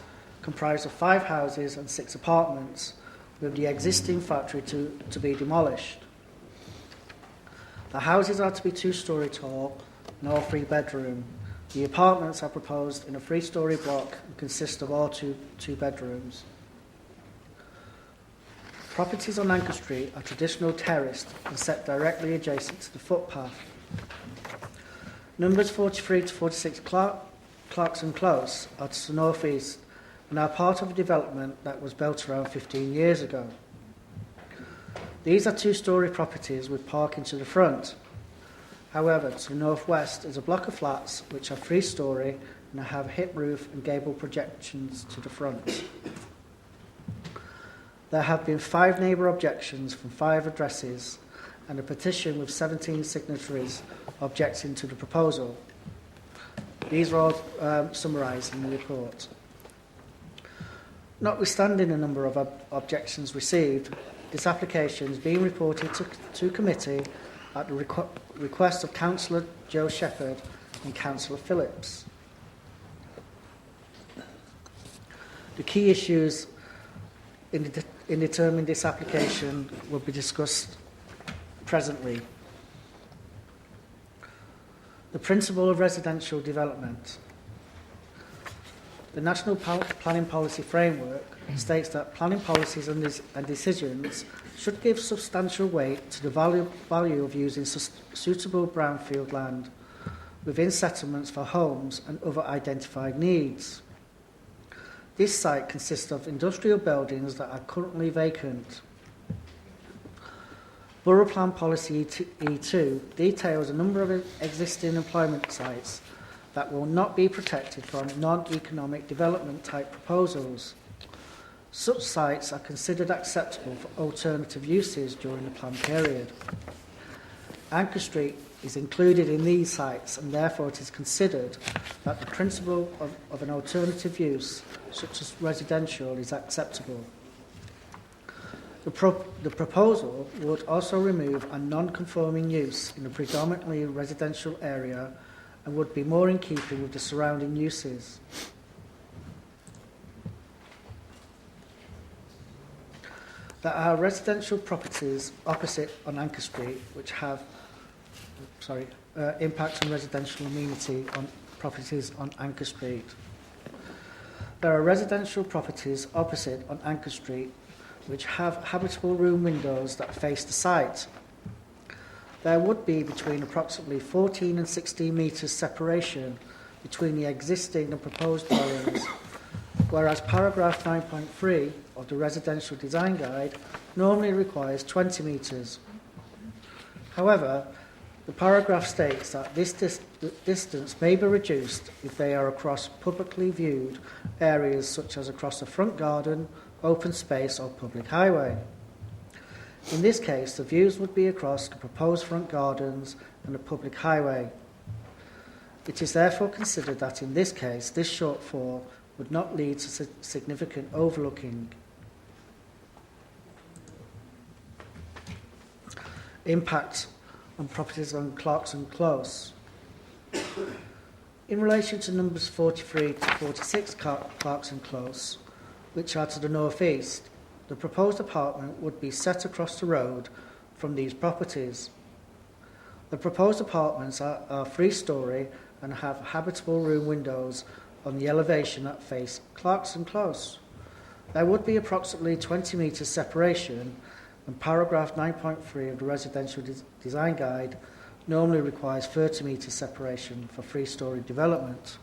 comprised of 5 houses and 6 apartments, with the existing factory to be demolished. The houses are to be 2-storey tall and all 3-bedroom. The apartments are proposed in a 3-storey block and consist of all 2 bedrooms. Properties on Anchor Street are traditional terraced and set directly adjacent to the footpath. Numbers 43 to 46 Clarkson Close are to the north east and are part of a development that was built around 15 years ago. These are 2-storey properties with parking to the front. However, to the northwest is a block of flats which are 3-storey and have hip roof and gable projections to the front. There have been 5 neighbour objections from 5 addresses and a petition with 17 signatories objecting to the proposal. These are all summarised in the report. Notwithstanding a number of objections received, this application is being reported to committee at the request of Councillor Joe Shepherd and Councillor Phillips. The key issues in determining this application will be discussed presently. The principle of residential development. The National Planning Policy Framework states that planning policies and decisions should give substantial weight to the value of using suitable brownfield land within settlements for homes and other identified needs. This site consists of industrial buildings that are currently vacant. Borough Plan Policy E2 details a number of existing employment sites that will not be protected from non-economic development type proposals. Such sites are considered acceptable for alternative uses during the plan period. Anchor Street is included in these sites, and therefore it is considered that the principle of an alternative use, such as residential, is acceptable. The proposal would also remove a non-conforming use in a predominantly residential area and would be more in keeping with the surrounding uses. There are residential properties opposite on Anchor Street which have impact on residential amenity on properties on Anchor Street. There are residential properties opposite on Anchor Street which have habitable room windows that face the site. There would be between approximately 14 and 16 metres separation between the existing and proposed dwellings, whereas paragraph 9.3 of the Residential Design Guide normally requires 20 metres. However, the paragraph states that this distance may be reduced if they are across publicly viewed areas such as across a front garden, open space or public highway. In this case, the views would be across the proposed front gardens and the public highway. It is therefore considered that in this case, this shortfall would not lead to significant overlooking. Impact on properties on Clarkson Close. In relation to numbers 43 to 46 Clarkson Close, which are to the north-east, the proposed apartment would be set across the road from these properties. The proposed apartments are three-storey and have habitable room windows on the elevation that face Clarkson Close. There would be approximately 20 metres separation, and paragraph 9.3 of the Residential Design Guide normally requires 30 metres separation for three-storey development.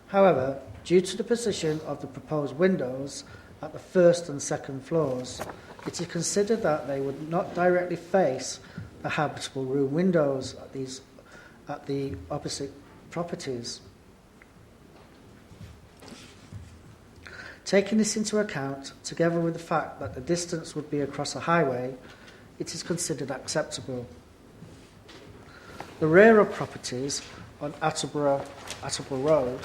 However, due to the position of the proposed windows at the first and second floors, it is considered that they would not directly face the habitable room windows at the opposite properties. Taking this into account, together with the fact that the distance would be across a highway, it is considered acceptable. The rear of properties on Attleborough Road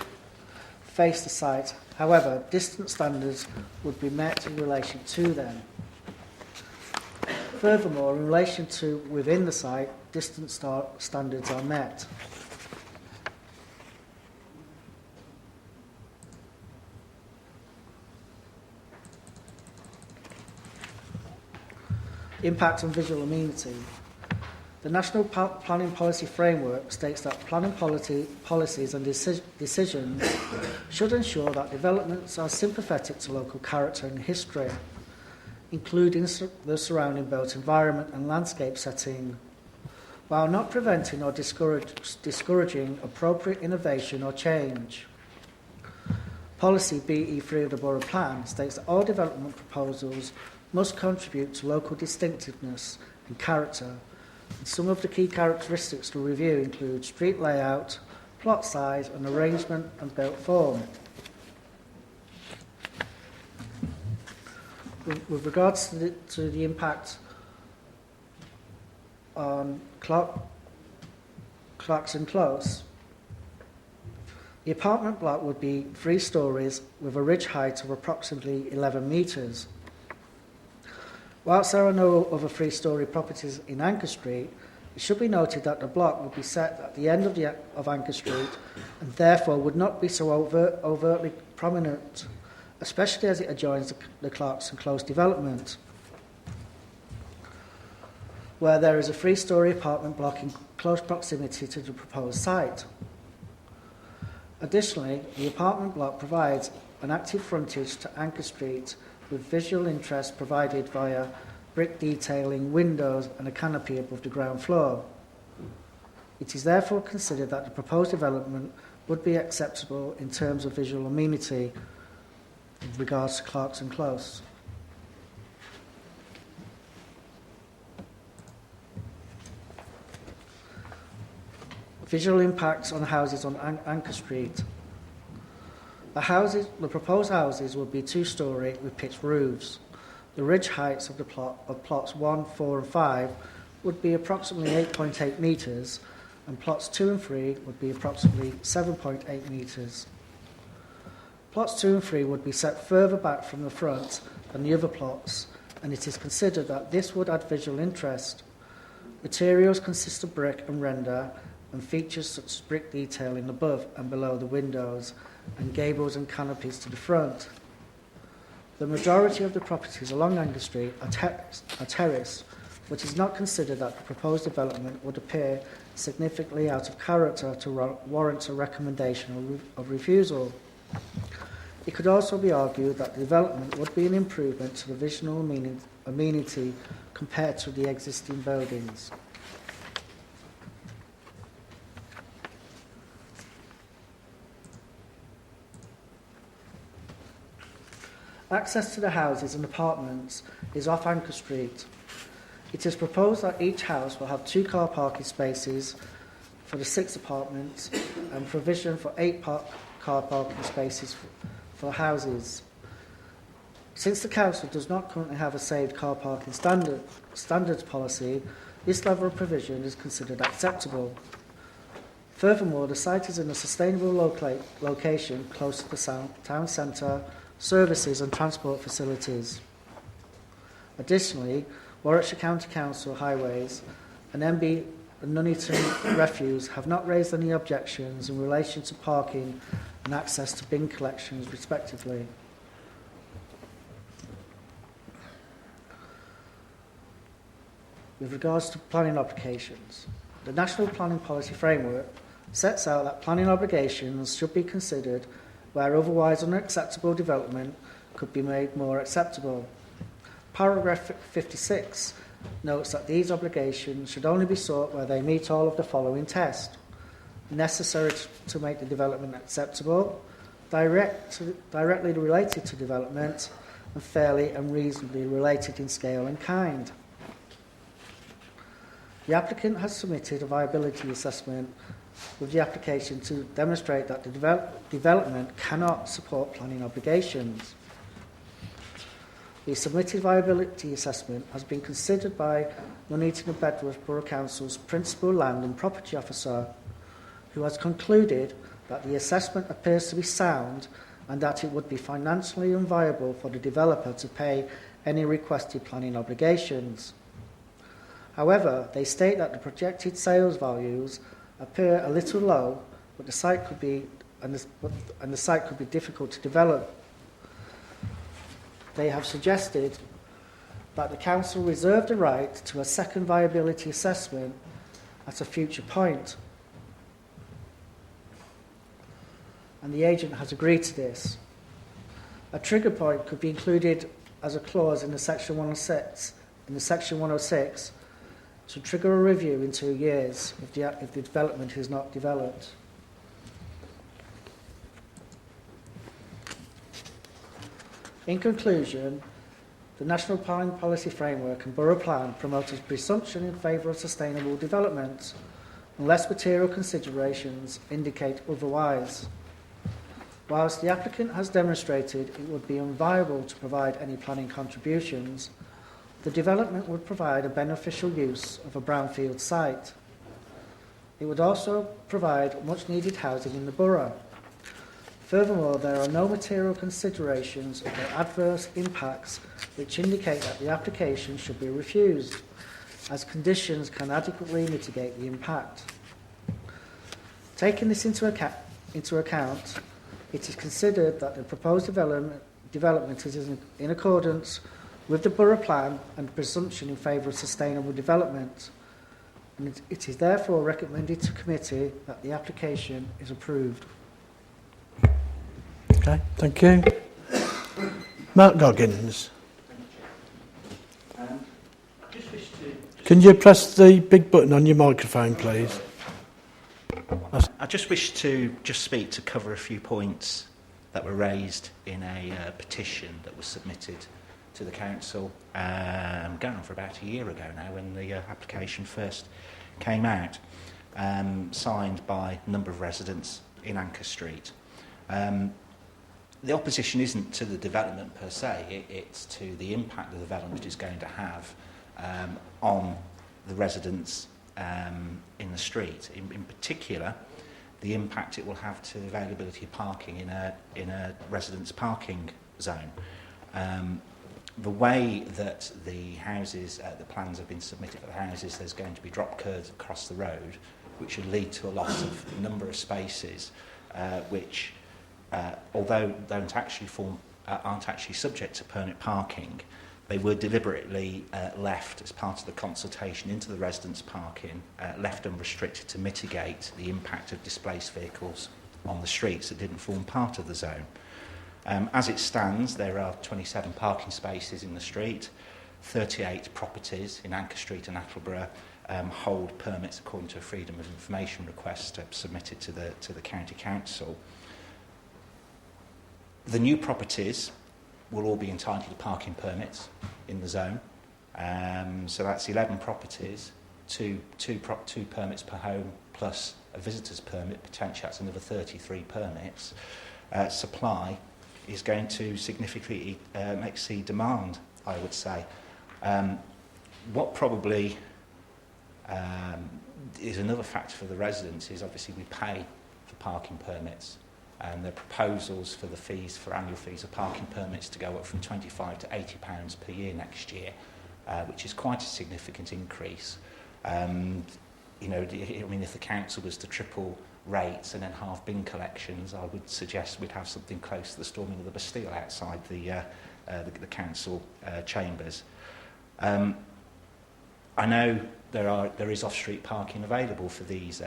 face the site. However, distance standards would be met in relation to them. Furthermore, in relation to within the site, distance standards are met. Impact on visual amenity. The National Planning Policy Framework states that planning policies and decisions should ensure that developments are sympathetic to local character and history, including the surrounding built environment and landscape setting, while not preventing or discouraging appropriate innovation or change. Policy BE3 of the Borough Plan states that all development proposals must contribute to local distinctiveness and character. And some of the key characteristics to review include street layout, plot size and arrangement and built form. With regards to the impact on Clarkson Close, the apartment block would be 3 stories with a ridge height of approximately 11 metres. Whilst there are no other 3-storey properties in Anchor Street, it should be noted that the block would be set at the end of Anchor Street and therefore would not be so overtly prominent, especially as it adjoins the Clarkson Close development, where there is a 3-storey apartment block in close proximity to the proposed site. Additionally, the apartment block provides an active frontage to Anchor Street with visual interest provided via brick detailing, windows and a canopy above the ground floor. It is therefore considered that the proposed development would be acceptable in terms of visual amenity with regards to Clarkson Close. Visual impacts on houses on Anchor Street. The proposed houses will be 2-storey with pitched roofs. The ridge heights of plots 1, 4 and 5 would be approximately 8.8 metres, and plots 2 and 3 would be approximately 7.8 metres. Plots 2 and 3 would be set further back from the front than the other plots, and it is considered that this would add visual interest. Materials consist of brick and render, and features such as brick detailing above and below the windows, and gables and canopies to the front. The majority of the properties along Anchor Street are terrace, which is not considered that the proposed development would appear significantly out of character to warrant a recommendation of refusal. It could also be argued that the development would be an improvement to the visual amenity compared to the existing buildings. Access to the houses and apartments is off Anchor Street. It is proposed that each house will have 2 car parking spaces for the 6 apartments and provision for 8 car parking spaces for houses. Since the council does not currently have a saved car parking standards policy, this level of provision is considered acceptable. Furthermore, the site is in a sustainable location close to the town centre, services and transport facilities. Additionally, Warwickshire County Council Highways and MB and Nuneaton Refuse have not raised any objections in relation to parking and access to bin collections respectively. With regards to planning applications, the National Planning Policy Framework sets out that planning obligations should be considered where otherwise unacceptable development could be made more acceptable. Paragraph 56 notes that these obligations should only be sought where they meet all of the following tests: necessary to make the development acceptable, directly related to development, and fairly and reasonably related in scale and kind. The applicant has submitted a viability assessment with the application to demonstrate that the development cannot support planning obligations. The submitted viability assessment has been considered by Nuneaton and Bedworth Borough Council's Principal Land and Property Officer, who has concluded that the assessment appears to be sound and that it would be financially unviable for the developer to pay any requested planning obligations. However, they state that the projected sales values appear a little low, but the site could be difficult to develop. They have suggested that the council reserve the right to a second viability assessment at a future point, and the agent has agreed to this. A trigger point could be included as a clause in the Section 106 to trigger a review in 2 years if the development is not developed. In conclusion, the National Planning Policy Framework and Borough Plan promote a presumption in favour of sustainable development, unless material considerations indicate otherwise. Whilst the applicant has demonstrated it would be unviable to provide any planning contributions, the development would provide a beneficial use of a brownfield site. It would also provide much-needed housing in the borough. Furthermore, there are no material considerations or adverse impacts which indicate that the application should be refused, as conditions can adequately mitigate the impact. Taking this into account, it is considered that the proposed development is in accordance with the Borough Plan and presumption in favour of sustainable development, and it is therefore recommended to committee that the application is approved. Okay, thank you. Mark Goggins. Can you press the big button on your microphone, please? I just wish to speak to cover a few points that were raised in a petition that was submitted to the council going on for about a year ago now when the application first came out. signed by a number of residents in Anchor Street. The opposition isn't to the development per se, it's to the impact the development is going to have on the residents in the street. In particular, the impact it will have to availability of parking in a residents' parking zone. The way that the houses, the plans have been submitted for the houses, there's going to be drop curves across the road, which will lead to a loss of a number of spaces, which, although aren't actually subject to permit parking, they were deliberately left as part of the consultation into the residents' parking, left unrestricted to mitigate the impact of displaced vehicles on the streets that didn't form part of the zone. As it stands, there are 27 parking spaces in the street. 38 properties in Anchor Street and Attleborough hold permits according to a Freedom of Information request submitted to the County Council. The new properties will all be entitled to parking permits in the zone. So that's 11 properties, two permits per home, plus a visitor's permit. Potentially that's another 33 permits. Supply is going to significantly exceed demand, I would say. What probably is another factor for the residents is obviously we pay for parking permits, and the proposals for the fees, for annual fees of parking permits, to go up from £25 to £80 per year next year, which is quite a significant increase. You know, I mean, if the council was to triple rates and then half bin collections, I would suggest we'd have something close to the storming of the Bastille outside the council chambers. I know there is off-street parking available for these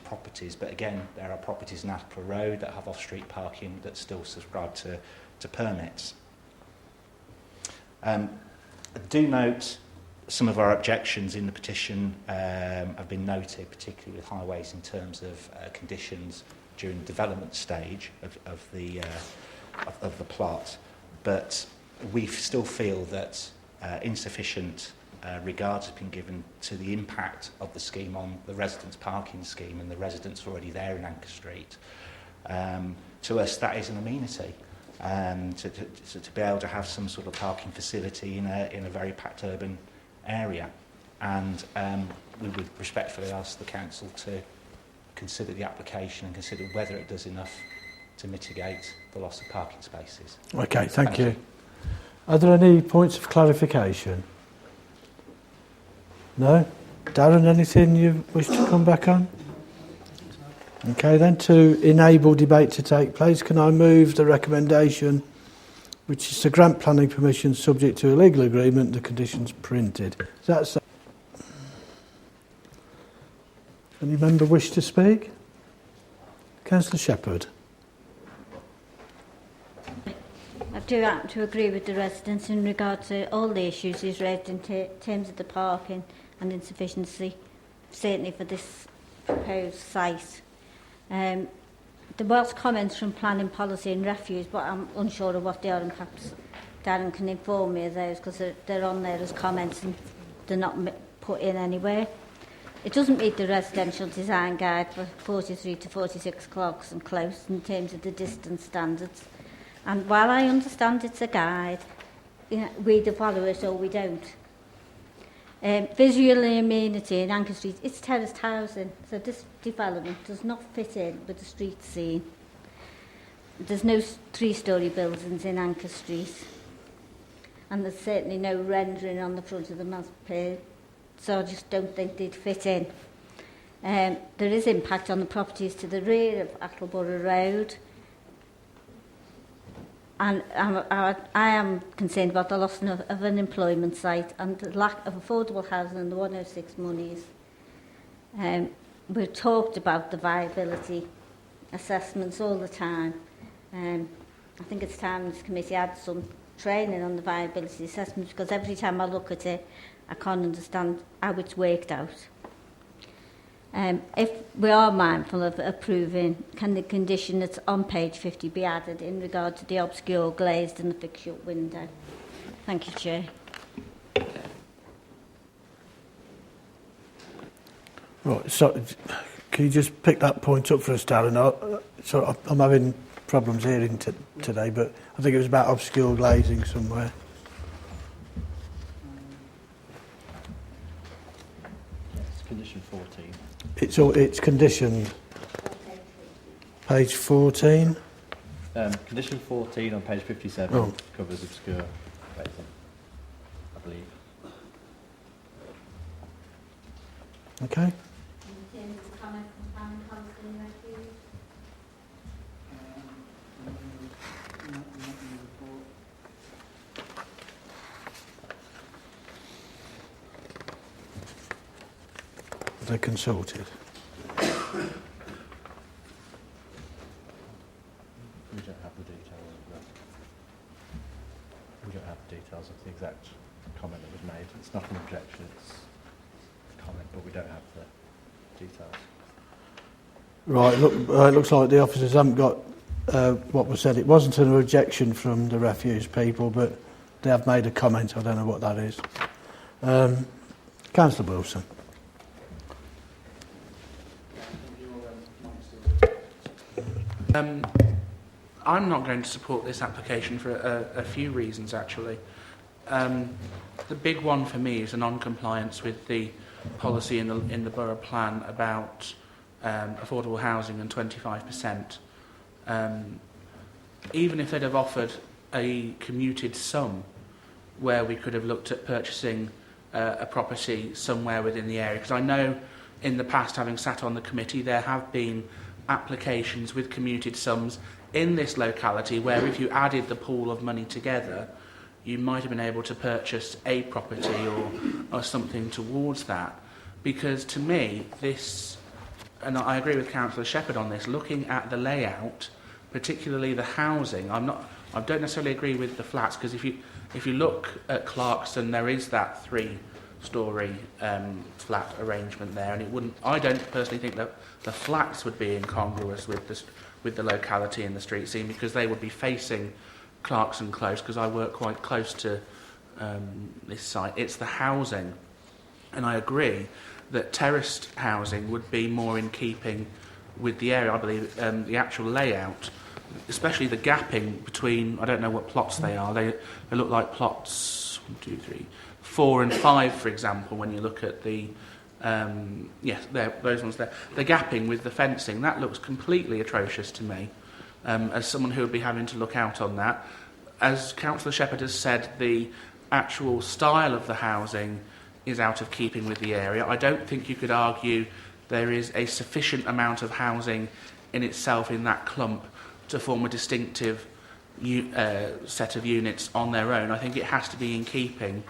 properties, but again, there are properties in Attleborough Road that have off-street parking that still subscribe to permits. I do note some of our objections in the petition have been noted, particularly with highways, in terms of conditions during the development stage of the plot. But we still feel that insufficient regard has been given to the impact of the scheme on the residents' parking scheme and the residents already there in Anchor Street. To us, that is an amenity. To be able to have some sort of parking facility in a very packed urban area, and we would respectfully ask the council to consider the application and consider whether it does enough to mitigate the loss of parking spaces. Okay, thank you. Are there any points of clarification? No? Darren, anything you wish to come back on? Okay, then, to enable debate to take place, can I move the recommendation, which is to grant planning permission subject to a legal agreement, the conditions printed? Is that so? Any member wish to speak? Councillor Shepherd. I do happen to agree with the residents in regard to all the issues he's raised in terms of the parking and insufficiency, certainly for this proposed site. There was comments from planning policy and refuse, but I'm unsure of what they are, and perhaps Darren can inform me of those, because they're on there as comments and they're not put in anywhere. It doesn't meet the residential design guide for 43 to 46 clocks and close in terms of the distance standards. And while I understand it's a guide, you know, we either follow it or we don't. Visual amenity in Anchor Street, it's terraced housing, so this development does not fit in with the street scene. There's no three-storey buildings in Anchor Street, and there's certainly no rendering on the front of the mast pier, so I just don't think they'd fit in. There is impact on the properties to the rear of Attleborough Road, and I am concerned about the loss of an employment site and the lack of affordable housing and the 106 monies. We've talked about the viability assessments all the time. I think it's time this committee had some training on the viability assessments, because every time I look at it, I can't understand how it's worked out. If we are mindful of approving, can the condition that's on page 50 be added in regard to the obscure glazed and the fixed-shut window? Thank you, Chair. Right, so Can you just pick that point up for us, Darren? I'm having problems hearing today, but I think it was about obscure glazing somewhere. It's condition 14. It's conditioned. Page 14. Condition 14 on page 57 covers obscure glazing, I believe. Okay. They consulted. We don't have the details of that. We don't have the details of the exact comment that was made. It's not an objection, it's a comment, but we don't have the details. Right, look, it looks like the officers haven't got what was said. It wasn't an objection from the refuse people, but they have made a comment. I don't know what that is. Councillor Wilson. I'm not going to support this application for a few reasons, actually. The big one for me is a non-compliance with the policy in the borough plan about affordable housing and 25%. Even if they'd have offered a commuted sum where we could have looked at purchasing a property somewhere within the area, because I know in the past, having sat on the committee, there have been applications with commuted sums in this locality where if you added the pool of money together, you might have been able to purchase a property or something towards that. Because to me, this, and I agree with Councillor Shepherd on this, looking at the layout, particularly the housing, I don't necessarily agree with the flats, because if you look at Clarkston, there is that three-storey flat arrangement there, and it wouldn't. I don't personally think that the flats would be incongruous with the locality and the street scene, because they would be facing Clarkson Close, because I work quite close to this site. It's the housing, and I agree that terraced housing would be more in keeping with the area. I believe the actual layout, especially the gapping between, I don't know what plots they are, they look like plots 1, 2, 3, 4 and 5, for example, when you look at the yes, those ones there. The gapping with the fencing, that looks completely atrocious to me, as someone who would be having to look out on that. As Councillor Shepherd has said, the actual style of the housing is out of keeping with the area. I don't think you could argue there is a sufficient amount of housing in itself in that clump to form a distinctive set of units on their own. I think it has to be in keeping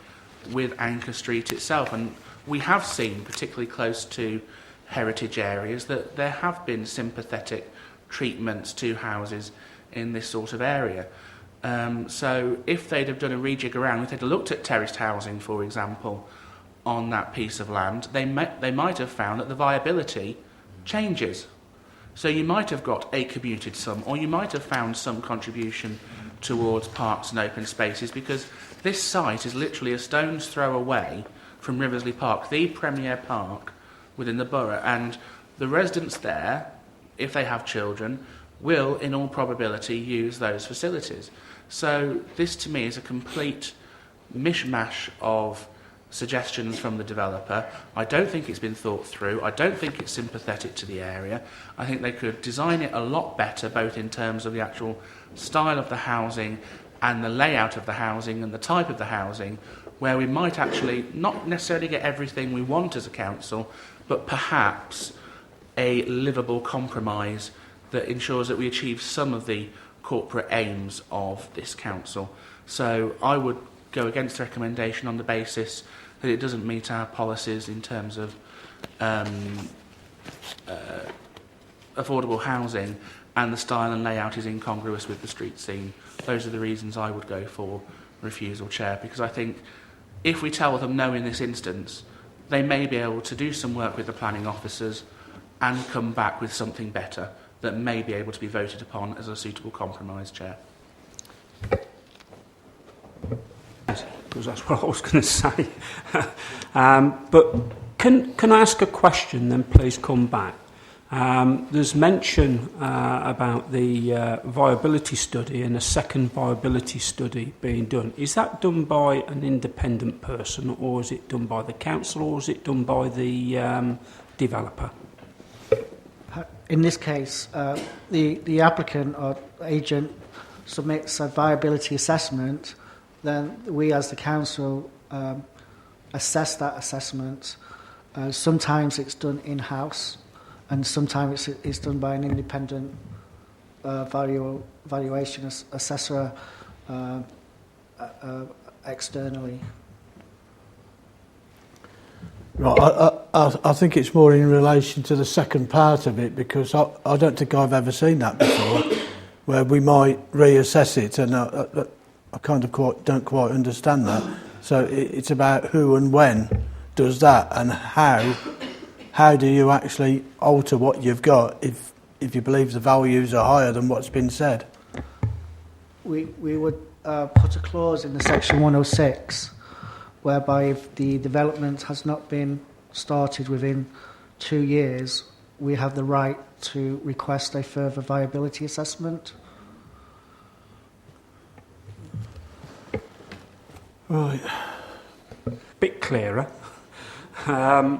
with Anchor Street itself, and we have seen, particularly close to heritage areas, that there have been sympathetic treatments to houses in this sort of area. So if they'd have done a rejig around, if they'd have looked at terraced housing, for example, on that piece of land, they might have found that the viability changes. So you might have got a commuted sum, or you might have found some contribution towards parks and open spaces, because this site is literally a stone's throw away from Riversley Park, the premier park within the borough, and the residents there, if they have children, will in all probability use those facilities. So this to me is a complete mishmash of suggestions from the developer. I don't think it's been thought through. I don't think it's sympathetic to the area. I think they could design it a lot better, both in terms of the actual style of the housing and the layout of the housing and the type of the housing, where we might actually not necessarily get everything we want as a council, but perhaps a livable compromise that ensures that we achieve some of the corporate aims of this council. So I would go against the recommendation on the basis that it doesn't meet our policies in terms of affordable housing, and the style and layout is incongruous with the street scene. Those are the reasons I would go for refusal, Chair, because I think if we tell them no in this instance, they may be able to do some work with the planning officers and come back with something better that may be able to be voted upon as a suitable compromise, Chair. Because that's what I was going to say. But can I ask a question, then please come back? There's mention about the viability study and a second viability study being done. Is that done by an independent person, or is it done by the council, or is it done by the developer? In this case, the applicant or agent submits a viability assessment, then we as the council assess that assessment. Sometimes it's done in-house, and sometimes it's done by an independent valuation assessor externally. Right, I think it's more in relation to the second part of it, because I don't think I've ever seen that before, where we might reassess it, and I kind of don't quite understand that. So it's about who and when does that, and how do you actually alter what you've got if you believe the values are higher than what's been said? We would put a clause in the section 106 whereby if the development has not been started within 2 years, we have the right to request a further viability assessment. Right. Bit clearer. I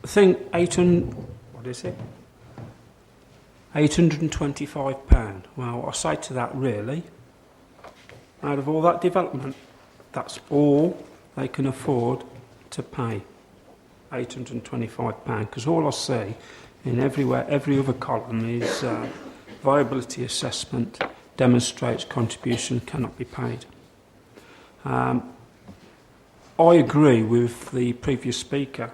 think £825. Well, I say to that, really, out of all that development, that's all they can afford to pay, £825. Because all I see in every other column is viability assessment demonstrates contribution cannot be paid. I agree with the previous speaker.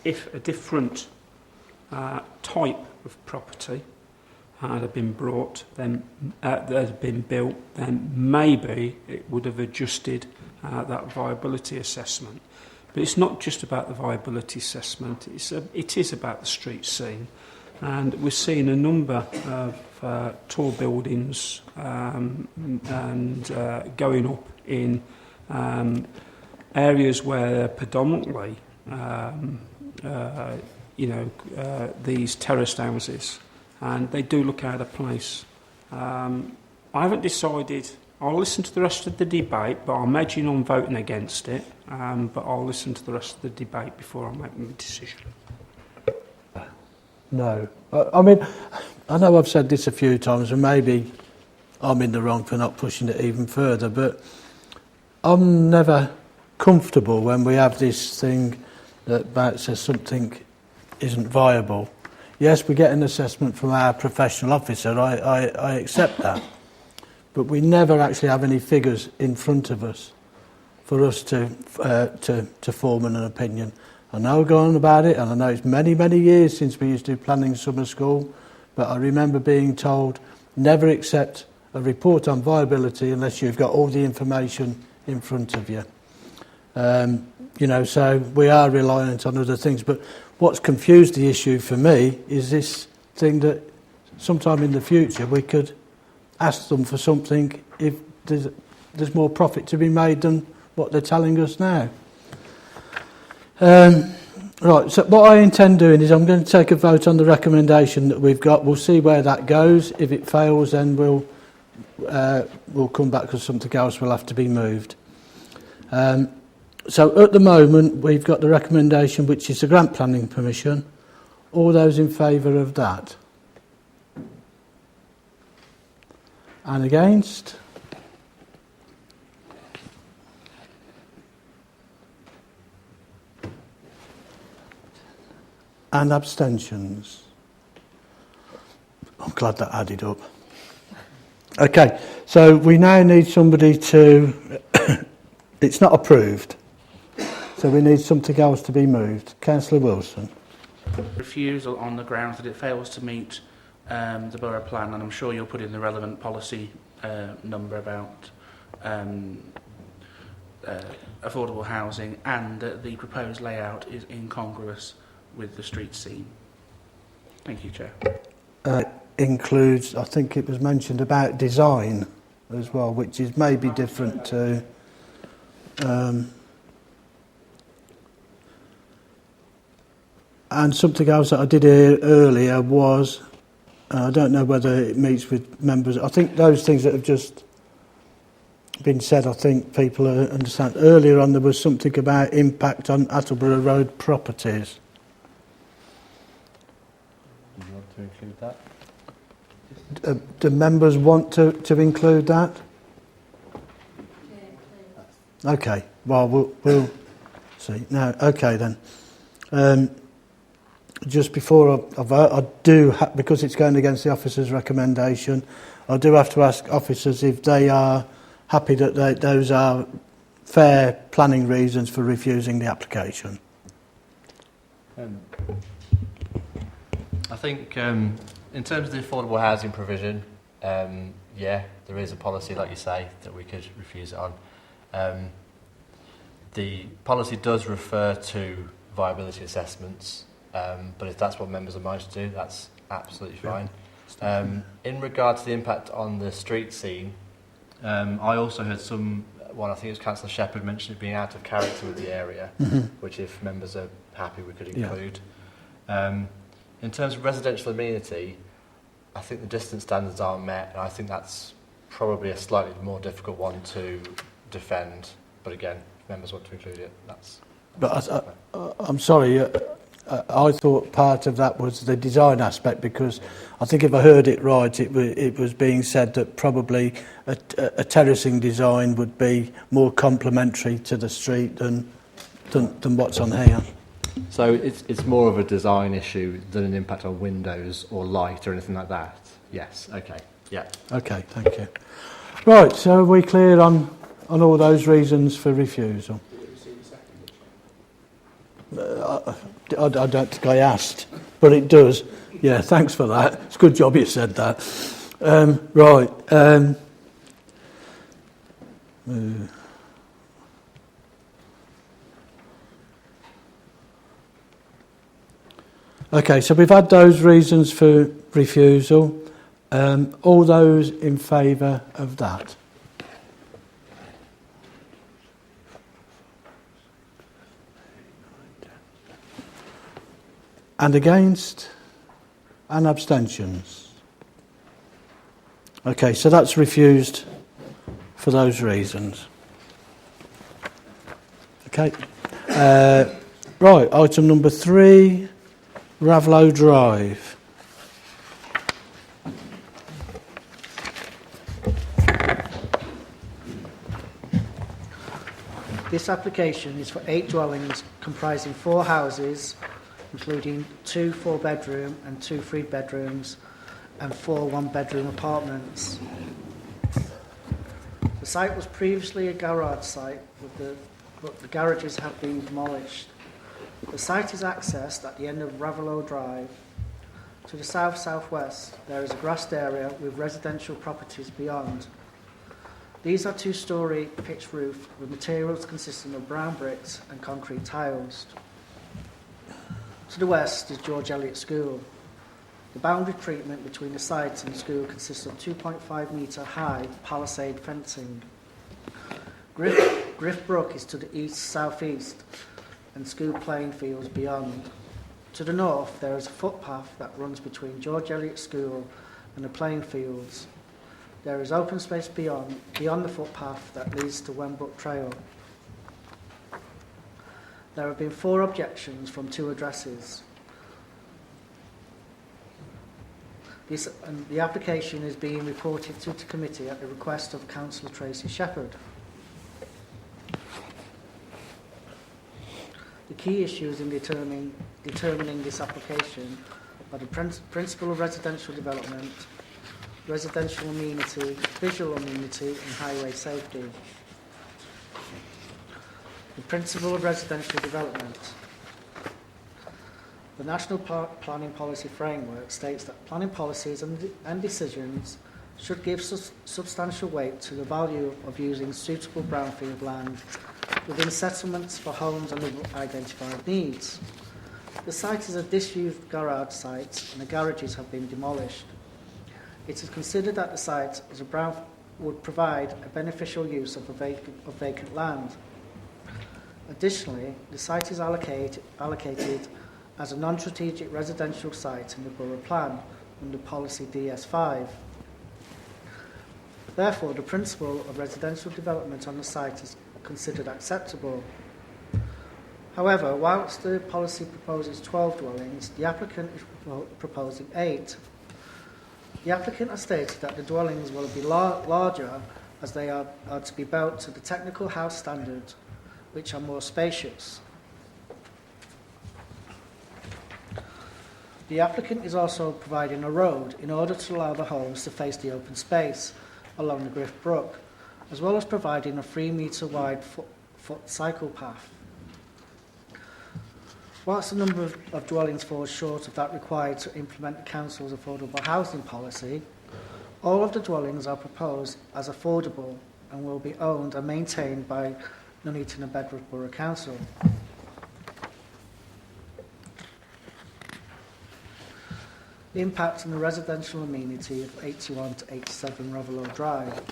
If a different type of property had been brought, then that had been built, then maybe it would have adjusted that viability assessment. But it's not just about the viability assessment. It is about the street scene, and we're seeing a number of tall buildings and going up in areas where predominantly, these terraced houses, and they do look out of place. I haven't decided. I'll listen to the rest of the debate, but I'm edging on voting against it. But I'll listen to the rest of the debate before I make my decision. No. I mean, I know I've said this a few times, and maybe I'm in the wrong for not pushing it even further, but I'm never comfortable when we have this thing that about says something isn't viable. Yes, we get an assessment from our professional officer, I accept that, but we never actually have any figures in front of us for us to form an opinion. I know go on about it, and I know it's many, many years since we used to do planning summer school, but I remember being told never accept a report on viability unless you've got all the information in front of you. So we are reliant on other things. But what's confused the issue for me is this thing that sometime in the future we could ask them for something if there's more profit to be made than what they're telling us now. Right, so what I intend doing is I'm going to take a vote on the recommendation that we've got. We'll see where that goes. If it fails, then we'll come back because something else will have to be moved. So at the moment, we've got the recommendation, which is the grant planning permission. All those in favour of that? And against? And abstentions? I'm glad that added up. Okay, so we now need somebody to... It's not approved. So we need something else to be moved. Councillor Wilson. Refusal on the grounds that it fails to meet the borough plan, and I'm sure you'll put in the relevant policy number about affordable housing, and that the proposed layout is incongruous with the street scene. Thank you, Chair. Includes, I think it was mentioned about design as well, which is maybe different to... And something else that I did hear earlier was, I don't know whether it meets with members, I think those things that have just been said, I think people understand. Earlier on there was something about impact on Attleborough Road properties. Do you want to include that? Do members want to include that? Okay, well, we'll see. No, okay then. Just before I vote, because it's going against the officer's recommendation, I do have to ask officers if they are happy that those are fair planning reasons for refusing the application. I think in terms of the affordable housing provision, yeah, there is a policy, like you say, that we could refuse it on. The policy does refer to viability assessments, but if that's what members are minded to do, that's absolutely fine. In regard to the impact on the street scene, I also heard I think it was Councillor Shepherd mentioned it being out of character with the area, which if members are happy we could include. In terms of residential amenity, I think the distance standards aren't met, and I think that's probably a slightly more difficult one to defend. But again, if members want to include it, that's... But I'm sorry, I thought part of that was the design aspect, because I think if I heard it right, it was being said that probably a terracing design would be more complementary to the street than what's on here. So it's more of a design issue than an impact on windows or light or anything like that? Yes, okay, yeah. Okay, thank you. Right, so are we clear on all those reasons for refusal? I don't think I asked, but it does. Yeah, thanks for that. It's a good job you said that. Right. Okay, so we've had those reasons for refusal. All those in favour of that? And against? And abstentions? Okay, so that's refused for those reasons. Okay. Right, item number 3, Raveloe Drive. This application is for 8 dwellings comprising 4 houses, including 2 4-bedroom and 2 3-bedrooms and 4 1-bedroom apartments. The site was previously a garage site, but the garages have been demolished. The site is accessed at the end of Raveloe Drive. To the south-southwest, there is a grassed area with residential properties beyond. These are 2-storey pitched roof with materials consisting of brown bricks and concrete tiles. To the west is George Eliot School. The boundary treatment between the site and the school consists of 2.5 metre high palisade fencing. Griff Brook is to the east-southeast and school playing fields beyond. To the north there is a footpath that runs between George Eliot School and the playing fields. There is open space beyond the footpath that leads to Wembrook Trail. There have been 4 objections from 2 addresses. The application is being reported to the committee at the request of Councillor Tracy Shepherd. The key issues in determining this application are the principle of residential development, residential amenity, visual amenity and highway safety. The principle of residential development. The National Planning Policy Framework states that planning policies and decisions should give substantial weight to the value of using suitable brownfield land within settlements for homes and other identified needs. The site is a disused garage site and the garages have been demolished. It is considered that the site would provide a beneficial use of vacant land. Additionally, the site is allocated as a non-strategic residential site in the Borough Plan under Policy DS5. Therefore, the principle of residential development on the site is considered acceptable. However, whilst the policy proposes 12 dwellings, the applicant is proposing 8. The applicant has stated that the dwellings will be larger as they are to be built to the technical house standards, which are more spacious. The applicant is also providing a road in order to allow the homes to face the open space along the Griff Brook, as well as providing a 3-metre wide foot cycle path. Whilst the number of dwellings falls short of that required to implement the Council's affordable housing policy, all of the dwellings are proposed as affordable and will be owned and maintained by Nuneaton and Bedworth Borough Council. The impact on the residential amenity of 81 to 87 Raveloe Drive.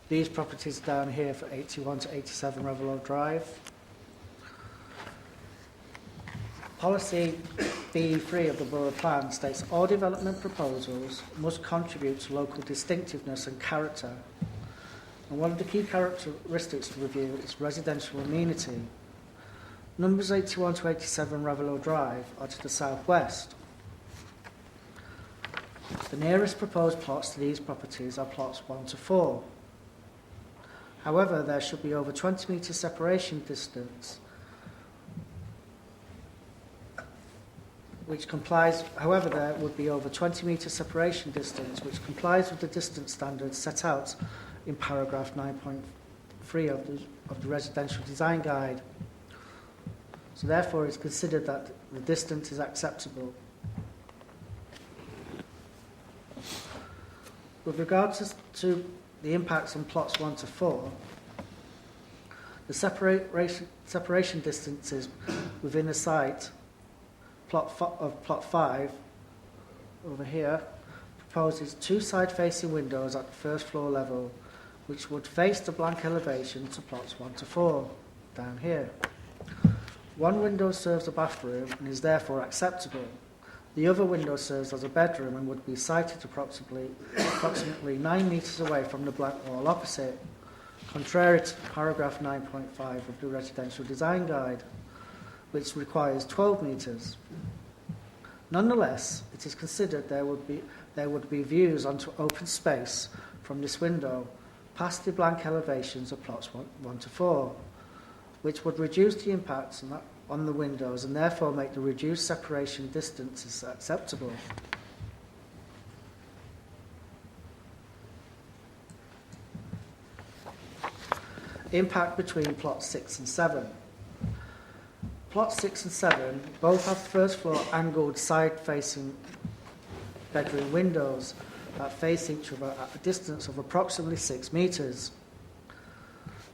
These properties down here for 81 to 87 Raveloe Drive. Policy B3 of the Borough Plan states all development proposals must contribute to local distinctiveness and character. And one of the key characteristics to review is residential amenity. Numbers 81 to 87 Raveloe Drive are to the southwest. The nearest proposed plots to these properties are plots 1 to 4. However, there should be over 20 metre separation distance, which complies with the distance standards set out in paragraph 9.3 of the Residential Design Guide. So therefore it's considered that the distance is acceptable. With regard to the impacts on plots 1 to 4, the separation distances within the site, plot 5 over here, proposes 2 side-facing windows at the first floor level, which would face the blank elevation to plots 1 to 4 down here. One window serves a bathroom and is therefore acceptable. The other window serves as a bedroom and would be sited approximately 9 metres away from the blank wall opposite, contrary to paragraph 9.5 of the Residential Design Guide, which requires 12 metres. Nonetheless, it is considered there would be views onto open space from this window past the blank elevations of plots 1 to 4, which would reduce the impacts on the windows and therefore make the reduced separation distances acceptable. Impact between plots 6 and 7. Plots 6 and 7 both have first floor angled side-facing bedroom windows that face each other at a distance of approximately 6 metres.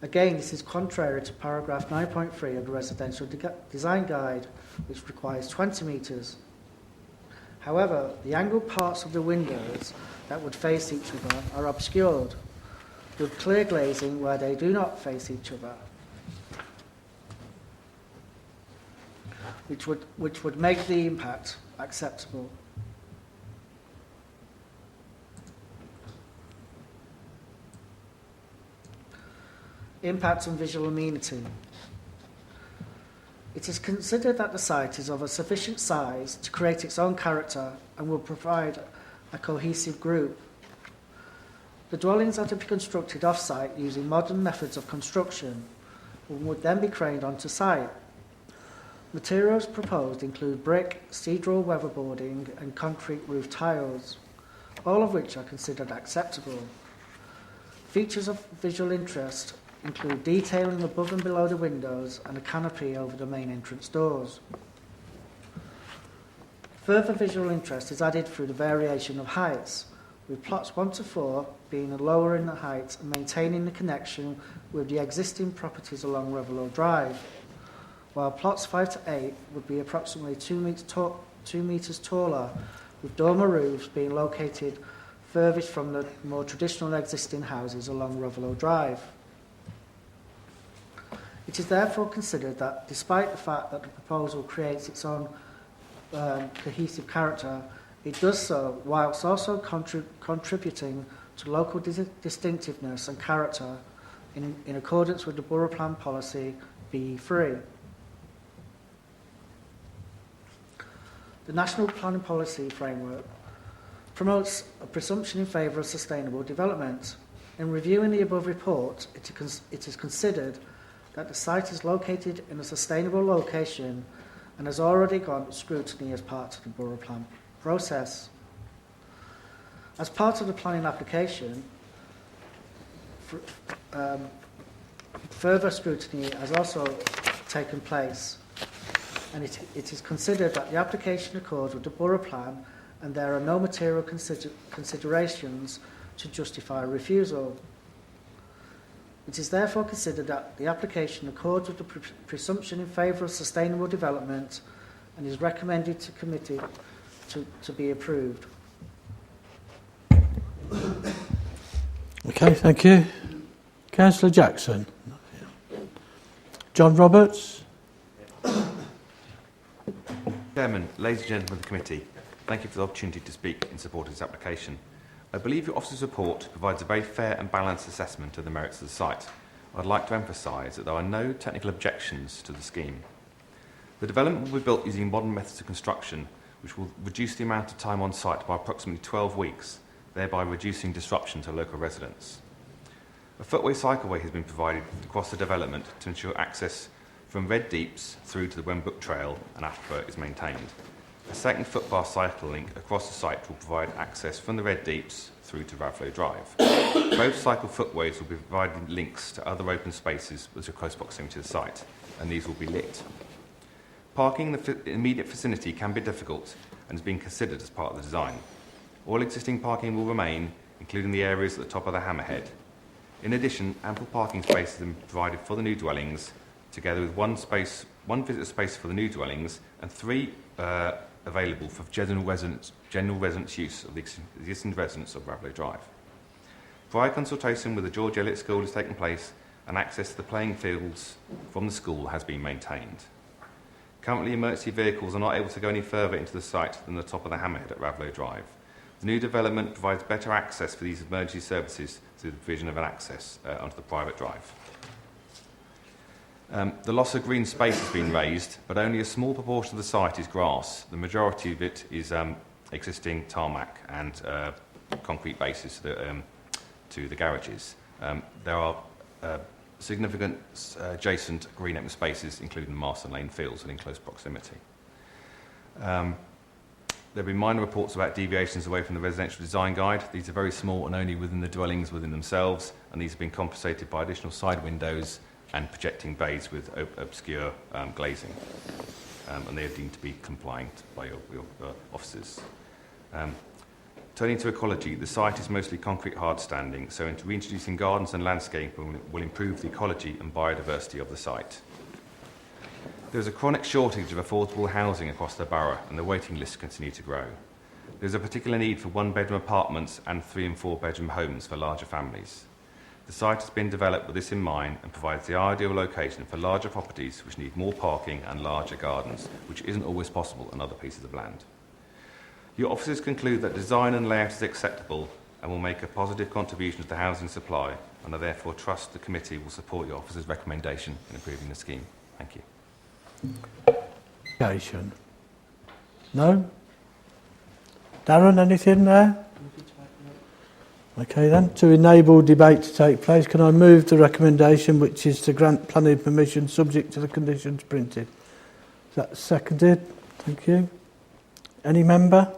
Again, this is contrary to paragraph 9.3 of the Residential Design Guide, which requires 20 metres. However, the angled parts of the windows that would face each other are obscured, with clear glazing where they do not face each other, which would make the impact acceptable. Impact on visual amenity. It is considered that the site is of a sufficient size to create its own character and will provide a cohesive group. The dwellings are to be constructed off-site using modern methods of construction and would then be craned onto site. Materials proposed include brick, cedral weatherboarding and concrete roof tiles, all of which are considered acceptable. Features of visual interest include detailing above and below the windows and a canopy over the main entrance doors. Further visual interest is added through the variation of heights, with plots 1 to 4 being lower in the height and maintaining the connection with the existing properties along Raveloe Drive, while plots 5 to 8 would be approximately 2 metres taller, with dormer roofs being located furthest from the more traditional existing houses along Raveloe Drive. It is therefore considered that, despite the fact that the proposal creates its own cohesive character, it does so whilst also contributing to local distinctiveness and character in accordance with the Borough Plan Policy B3. The National Planning Policy Framework promotes a presumption in favour of sustainable development. In reviewing the above report, it is considered that the site is located in a sustainable location and has already gone scrutiny as part of the Borough Plan process. As part of the planning application, further scrutiny has also taken place, and it is considered that the application accords with the Borough Plan and there are no material considerations to justify a refusal. It is therefore considered that the application accords with the presumption in favour of sustainable development and is recommended to committee to be approved. Okay, thank you. Councillor Jackson. John Roberts. Chairman, ladies and gentlemen of the committee, thank you for the opportunity to speak in support of this application. I believe your officer's report provides a very fair and balanced assessment of the merits of the site. I'd like to emphasise that there are no technical objections to the scheme. The development will be built using modern methods of construction, which will reduce the amount of time on site by approximately 12 weeks, thereby reducing disruption to local residents. A footway cycleway has been provided across the development to ensure access from Red Deeps through to the Wenbrook Trail and Ashborough is maintained. A second footpath cycle link across the site will provide access from the Red Deeps through to Ravlow Drive. Both cycle footways will be providing links to other open spaces which are close proximity to the site, and these will be lit. Parking in the immediate vicinity can be difficult and is being considered as part of the design. All existing parking will remain, including the areas at the top of the hammerhead. In addition, ample parking spaces have been provided for the new dwellings, together with one visitor space for the new dwellings and 3 available for general residence use of the existing residents of Ravlow Drive. Prior consultation with the George Eliot School has taken place and access to the playing fields from the school has been maintained. Currently, emergency vehicles are not able to go any further into the site than the top of the hammerhead at Ravlow Drive. The new development provides better access for these emergency services through the provision of an access onto the private drive. The loss of green space has been raised, but only a small proportion of the site is grass. The majority of it is existing tarmac and concrete bases to the garages. There are significant adjacent green open spaces, including the Marston Lane fields and in close proximity. There have been minor reports about deviations away from the residential design guide. These are very small and only within the dwellings within themselves, and these have been compensated by additional side windows and projecting bays with obscure glazing. And they are deemed to be compliant by your officers. Turning to ecology, the site is mostly concrete hard standing, so reintroducing gardens and landscaping will improve the ecology and biodiversity of the site. There is a chronic shortage of affordable housing across the borough, and the waiting lists continue to grow. There is a particular need for 1-bedroom apartments and 3- and 4-bedroom homes for larger families. The site has been developed with this in mind and provides the ideal location for larger properties which need more parking and larger gardens, which isn't always possible on other pieces of land. Your officers conclude that design and layout is acceptable and will make a positive contribution to the housing supply, and I therefore trust the committee will support your officers' recommendation in approving the scheme. Thank you. No? Darren, anything there? Okay then, to enable debate to take place, can I move the recommendation, which is to grant planning permission subject to the conditions printed? Is that seconded? Thank you. Any member?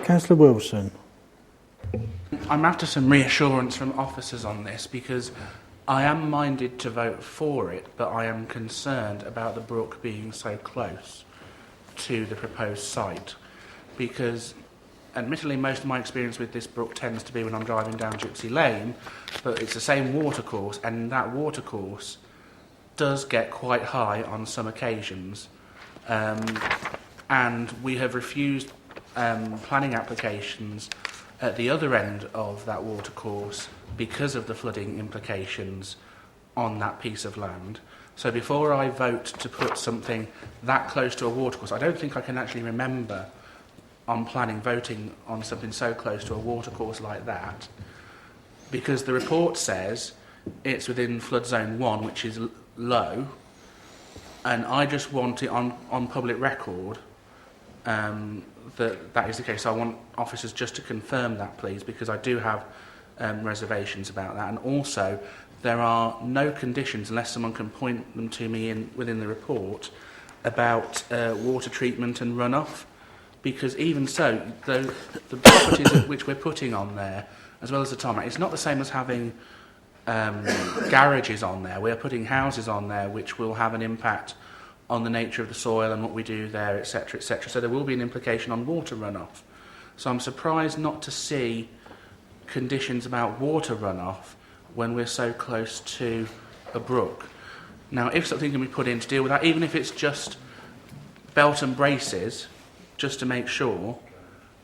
Councillor Wilson. I'm after some reassurance from officers on this, because I am minded to vote for it, but I am concerned about the brook being so close to the proposed site, because admittedly most of my experience with this brook tends to be when I'm driving down Gypsy Lane, but it's the same watercourse, and that watercourse does get quite high on some occasions, and we have refused planning applications at the other end of that watercourse because of the flooding implications on that piece of land. So before I vote to put something that close to a watercourse, I don't think I can actually remember on planning voting on something so close to a watercourse like that, because the report says it's within flood zone 1, which is low, and I just want it on public record that is the case. So I want officers just to confirm that, please, because I do have reservations about that. And also, there are no conditions, unless someone can point them to me within the report, about water treatment and runoff, because even so, the properties which we're putting on there, as well as the tarmac, it's not the same as having garages on there. We are putting houses on there which will have an impact on the nature of the soil and what we do there, etc., etc. So there will be an implication on water runoff. So I'm surprised not to see conditions about water runoff when we're so close to a brook. Now, if something can be put in to deal with that, even if it's just belt and braces, just to make sure,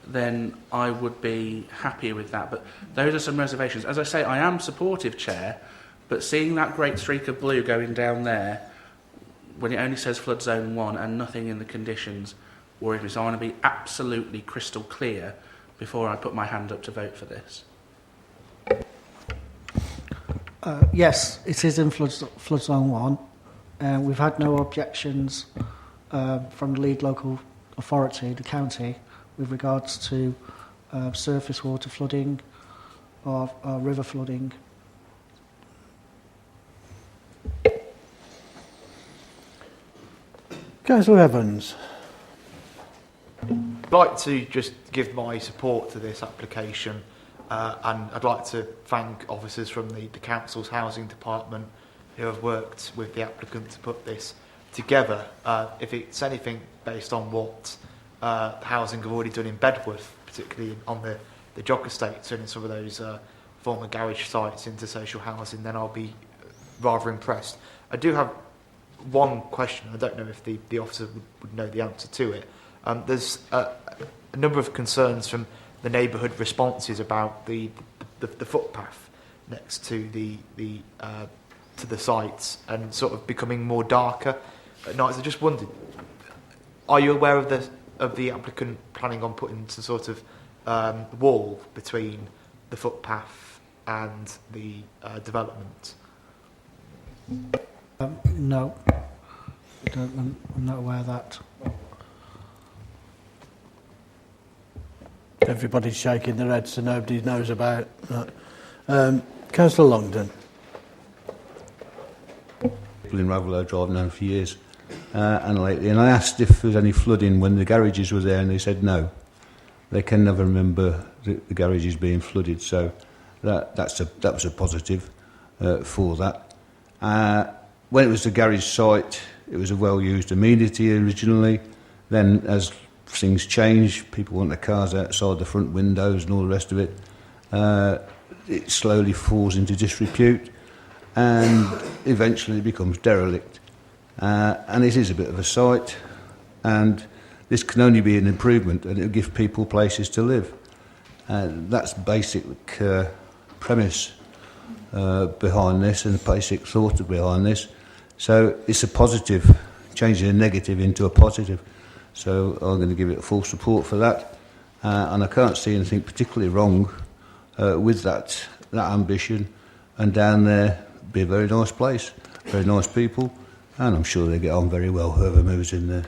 then I would be happy with that. But those are some reservations. As I say, I am supportive, Chair, but seeing that great streak of blue going down there, when it only says flood zone 1 and nothing in the conditions, worries me. So I want to be absolutely crystal clear before I put my hand up to vote for this. Yes, it is in flood zone 1. We've had no objections from the lead local authority, the county, with regards to surface water flooding or river flooding. Councillor Evans. I'd like to just give my support to this application, and I'd like to thank officers from the Council's Housing Department who have worked with the applicant to put this together. If it's anything based on what housing have already done in Bedworth, particularly on the Jock estate, turning some of those former garage sites into social housing, then I'll be rather impressed. I do have one question. I don't know if the officer would know the answer to it. There's a number of concerns from the neighbourhood responses about the footpath next to the sites and sort of becoming more darker at night. So I just wondered, are you aware of the applicant planning on putting some sort of wall between the footpath and the development? No, I'm not aware of that. Everybody's shaking their head, so nobody knows about that. Councillor Longdon. People in Ravellow Drive known for years and lately, and I asked if there was any flooding when the garages were there, and they said no. They can never remember the garages being flooded, so that was a positive for that. When it was the garage site, it was a well-used amenity originally. Then, as things change, people want their cars outside the front windows and all the rest of it. It slowly falls into disrepute, and eventually it becomes derelict. And it is a bit of a site, and this can only be an improvement, and it'll give people places to live. That's the basic premise behind this, and the basic thought behind this. So it's a positive, changing a negative into a positive. So I'm going to give it full support for that, and I can't see anything particularly wrong with that ambition. And down there, be a very nice place, very nice people, and I'm sure they get on very well, whoever moves in there.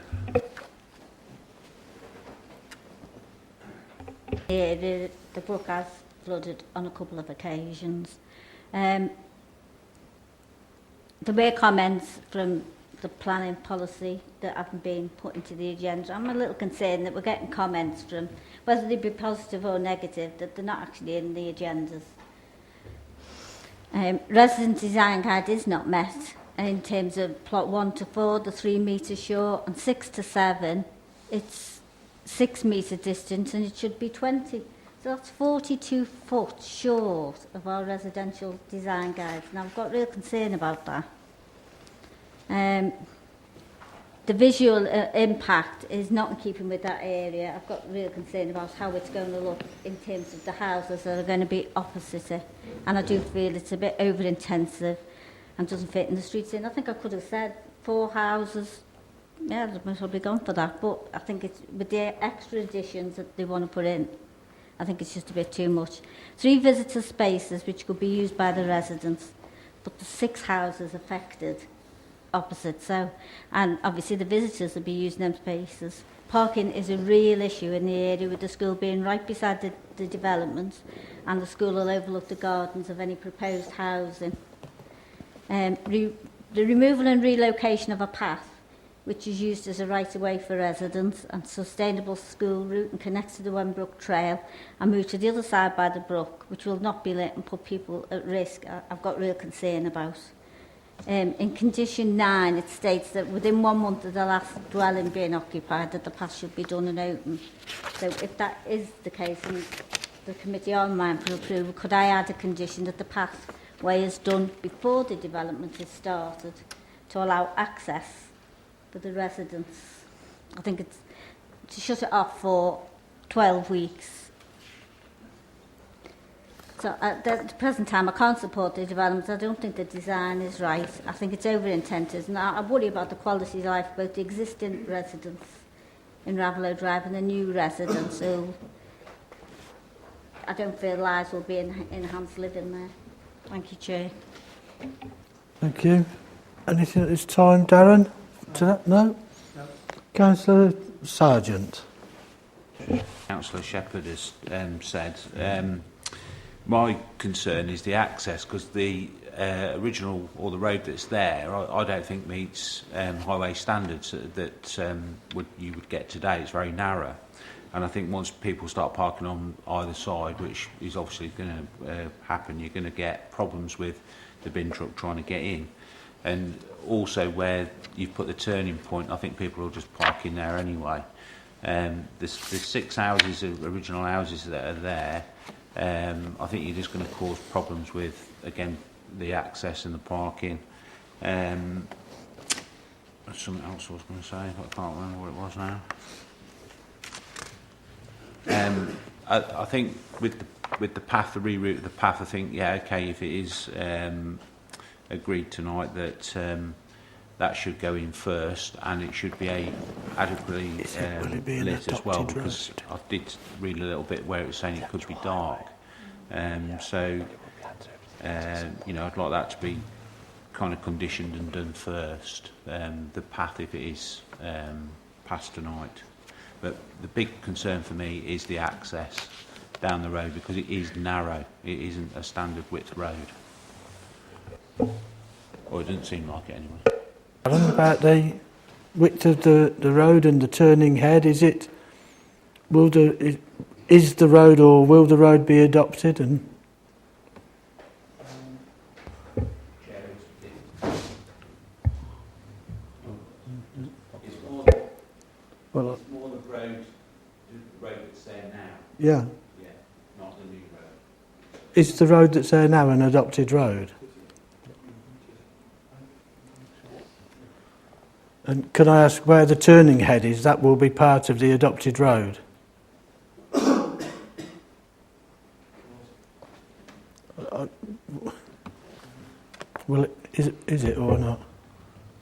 Yeah, the brook has flooded on a couple of occasions. There were comments from the planning policy that haven't been put into the agenda. I'm a little concerned that we're getting comments from, whether they be positive or negative, that they're not actually in the agendas. Resident design guide is not met in terms of plot 1 to 4, the 3 metre short, and 6 to 7, it's 6 metre distance, and it should be 20. So that's 42 foot short of our residential design guides. Now, I've got real concern about that. The visual impact is not in keeping with that area. I've got real concern about how it's going to look in terms of the houses that are going to be opposite it. And I do feel it's a bit over-intensive. and doesn't fit in the street scene. I think I could have said 4 houses. Yeah, they must have gone for that. But I think it's with the extra additions that they want to put in, I think it's just a bit too much. 3 visitor spaces which could be used by the residents, but the 6 houses affected opposite. So, and obviously the visitors will be using them spaces. Parking is a real issue in the area, with the school being right beside the development, and the school will overlook the gardens of any proposed housing. The removal and relocation of a path which is used as a right-of-way for residents and sustainable school route and connects to the Wenbrook Trail and move to the other side by the brook, which will not be lit and put people at risk, I've got real concern about. In condition 9, it states that within 1 month of the last dwelling being occupied, that the path should be done and open. So if that is the case, and the committee are mindful of approval, could I add a condition that the pathway is done before the development is started to allow access for the residents? I think it's to shut it off for 12 weeks. So at the present time, I can't support the development. I don't think the design is right. I think it's over-intended, and I worry about the quality of life of both the existing residents in Raveloe Drive and the new residents who I don't feel lives will be enhanced living there. Thank you, Chair. Thank you. Anything at this time, Darren? To that? No? No. Councillor Sargent. Councillor Shepherd has said, my concern is the access, because the original, or the road that's there, I don't think meets highway standards that you would get today. It's very narrow. And I think once people start parking on either side, which is obviously going to happen, you're going to get problems with the bin truck trying to get in. And also where you've put the turning point, I think people will just park in there anyway. The 6 houses, original houses that are there, I think you're just going to cause problems with, again, the access and the parking. Something else I was going to say, but I can't remember what it was now. I think with the path, the reroute of the path, I think, yeah, okay, if it is agreed tonight that that should go in first, and it should be adequately lit as well, because I did read a little bit where it was saying it could be dark. So, you know, I'd like that to be kind of conditioned and done first, the path, if it is passed tonight. But the big concern for me is the access down the road, because it is narrow. It isn't a standard width road. Or it doesn't seem like it anyway. I don't know about the width of the road and the turning head. Is the road, or will the road be adopted? And well, it's more the road that's there now. Yeah. Yeah, not the new road. Is the road that's there now an adopted road? And can I ask where the turning head is? That will be part of the adopted road. Well, is it or not?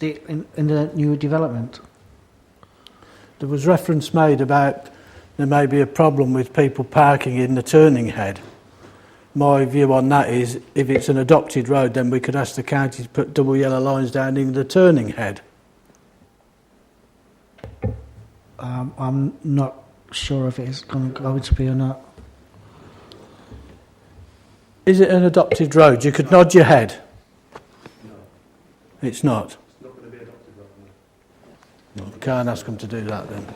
In the new development? There was reference made about there may be a problem with people parking in the turning head. My view on that is, if it's an adopted road, then we could ask the county to put double yellow lines down in the turning head. I'm not sure if it's going to be or not. Is it an adopted road? You could nod your head. No. It's not. It's not going to be adopted road. No, we can't ask them to do that then.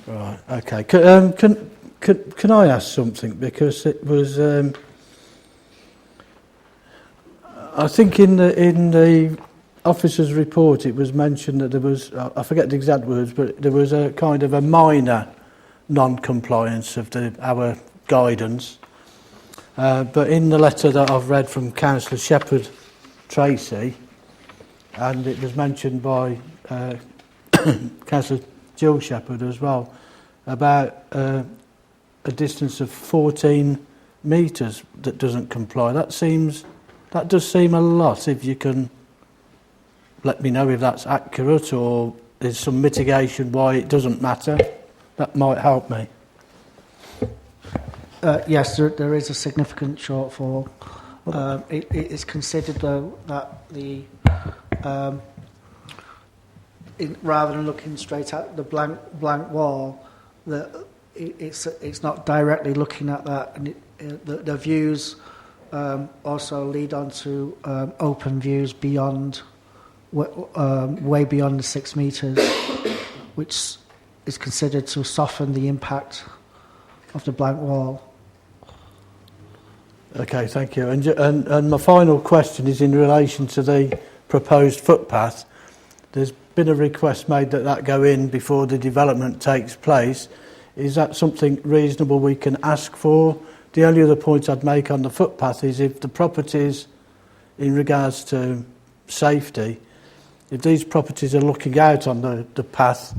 Right. Okay. Can I ask something, because it was I think in the officer's report it was mentioned that there was, I forget the exact words, but there was a kind of a minor non-compliance of our guidance. But in the letter that I've read from Councillor Shepherd Tracy, and it was mentioned by Councillor Jill Shepherd as well, about a distance of 14 metres that doesn't comply. That seems That does seem a lot. If you can let me know if that's accurate or there's some mitigation why it doesn't matter, that might help me. Yes, there is a significant shortfall. It is considered, though, that the rather than looking straight at the blank wall, that it's not directly looking at that, and the views also lead on to open views beyond, way beyond the 6 metres, which is considered to soften the impact of the blank wall. Okay, thank you. And my final question is in relation to the proposed footpath. There's been a request made that go in before the development takes place. Is that something reasonable we can ask for? The only other point I'd make on the footpath is if the properties, in regards to safety, if these properties are looking out on the path,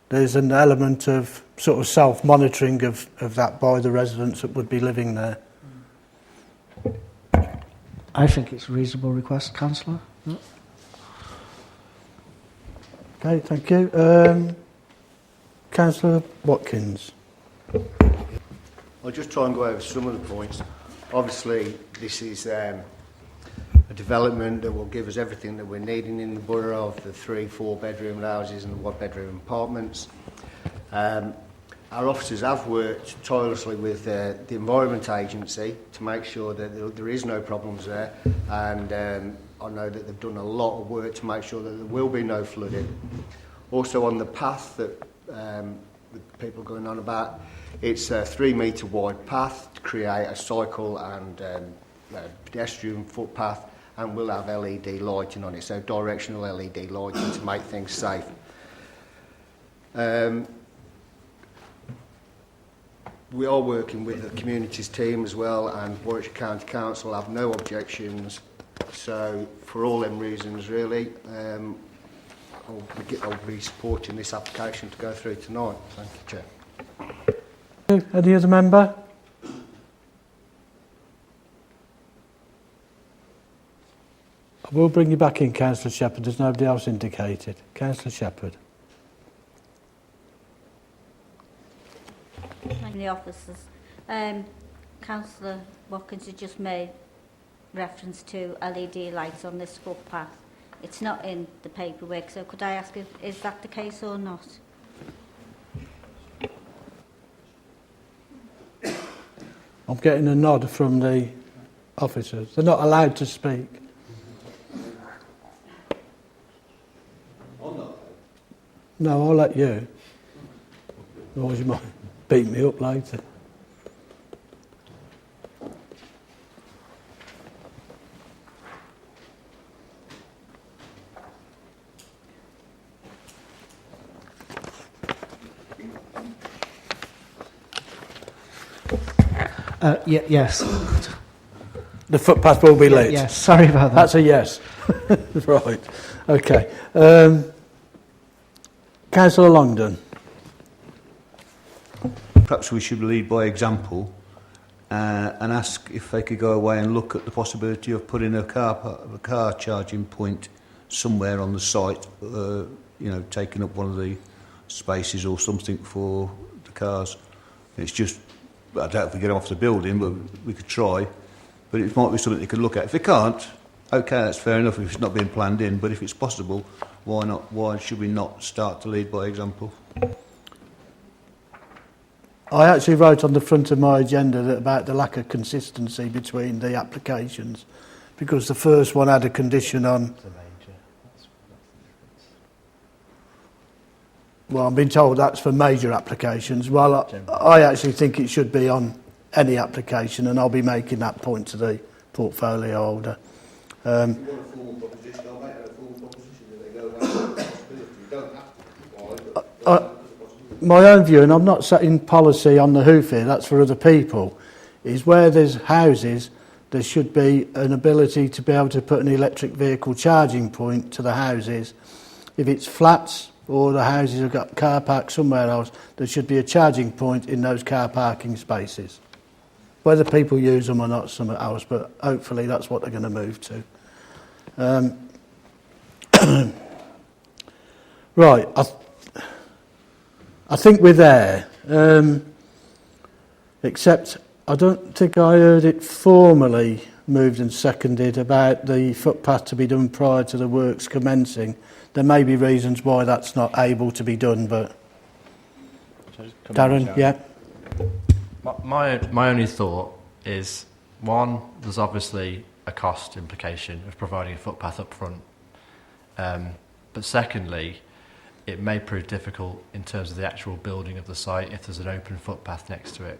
there's an element of sort of self-monitoring of that by the residents that would be living there. I think it's a reasonable request, Councillor. Yeah. Okay, thank you. Councillor Watkins. I'll just try and go over some of the points. Obviously, this is a development that will give us everything that we're needing in the borough of the 3-4 bedroom houses and the 1 bedroom apartments. Our officers have worked tirelessly with the Environment Agency to make sure that there is no problems there, and I know that they've done a lot of work to make sure that there will be no flooding. Also on the path that with people going on about, it's a 3 metre wide path to create a cycle and pedestrian footpath, and we'll have LED lighting on it, so directional LED lighting to make things safe. We are working with the communities team as well, and Warwickshire County Council have no objections. So for all them reasons, really, I'll be supporting this application to go through tonight. Thank you, Chair. Any other member? I will bring you back in, Councillor Shepherd. There's nobody else indicated. Councillor Shepherd. The officers. Councillor Watkins has just made reference to LED lights on this footpath. It's not in the paperwork, so could I ask if is that the case or not? I'm getting a nod from the officers. They're not allowed to speak. No, I'll let you. Otherwise you might beat me up later. Yes. The footpath will be lit. Yes, sorry about that. That's a yes. Right. Okay. Councillor Longdon. Perhaps we should lead by example and ask if they could go away and look at the possibility of putting a car charging point somewhere on the site, taking up one of the spaces or something for the cars. It's just, I doubt if we get them off the building, but we could try. But it might be something they could look at. If they can't, okay, that's fair enough if it's not being planned in, but if it's possible, why not? Why should we not start to lead by example? I actually wrote on the front of my agenda about the lack of consistency between the applications, because the first one had a condition on... Well, I'm being told that's for major applications. Well, I actually think it should be on any application, and I'll be making that point to the portfolio holder. My own view, and I'm not setting policy on the hoof here, that's for other people, is where there's houses, there should be an ability to be able to put an electric vehicle charging point to the houses. If it's flats or the houses have got car park somewhere else, there should be a charging point in those car parking spaces. Whether people use them or not, something else, but hopefully that's what they're going to move to. Right, I think we're there, except I don't think I heard it formally moved and seconded about the footpath to be done prior to the works commencing. There may be reasons why that's not able to be done, but... Darren, yeah? My only thought is, one, there's obviously a cost implication of providing a footpath up front. But secondly, it may prove difficult in terms of the actual building of the site if there's an open footpath next to it.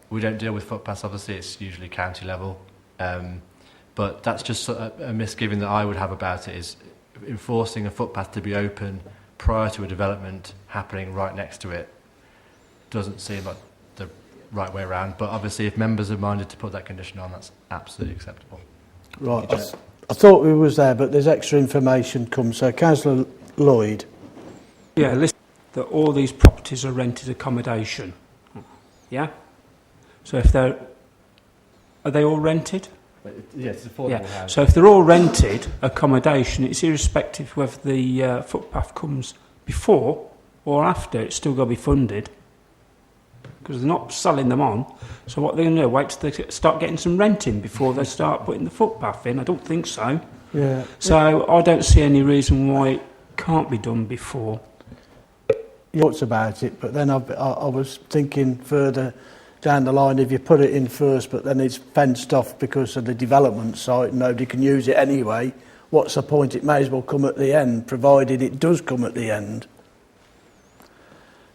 We don't deal with footpaths, obviously, it's usually county level. But that's just a misgiving that I would have about it, is enforcing a footpath to be open prior to a development happening right next to it doesn't seem like the right way around. But obviously, if members are minded to put that condition on, that's absolutely acceptable. Right, I thought we was there, but there's extra information come. So, Councillor Lloyd. Yeah, listen, that all these properties are rented accommodation. Yeah? So if are they all rented? Yes, it's affordable housing. So if they're all rented accommodation, it's irrespective whether the footpath comes before or after, it's still got to be funded. Because they're not selling them on. So what they're going to do, wait till they start getting some renting before they start putting the footpath in? I don't think so. Yeah. So I don't see any reason why it can't be done before. You talked about it, but then I was thinking further down the line, if you put it in first, but then it's fenced off because of the development site, nobody can use it anyway, what's the point? It may as well come at the end, provided it does come at the end.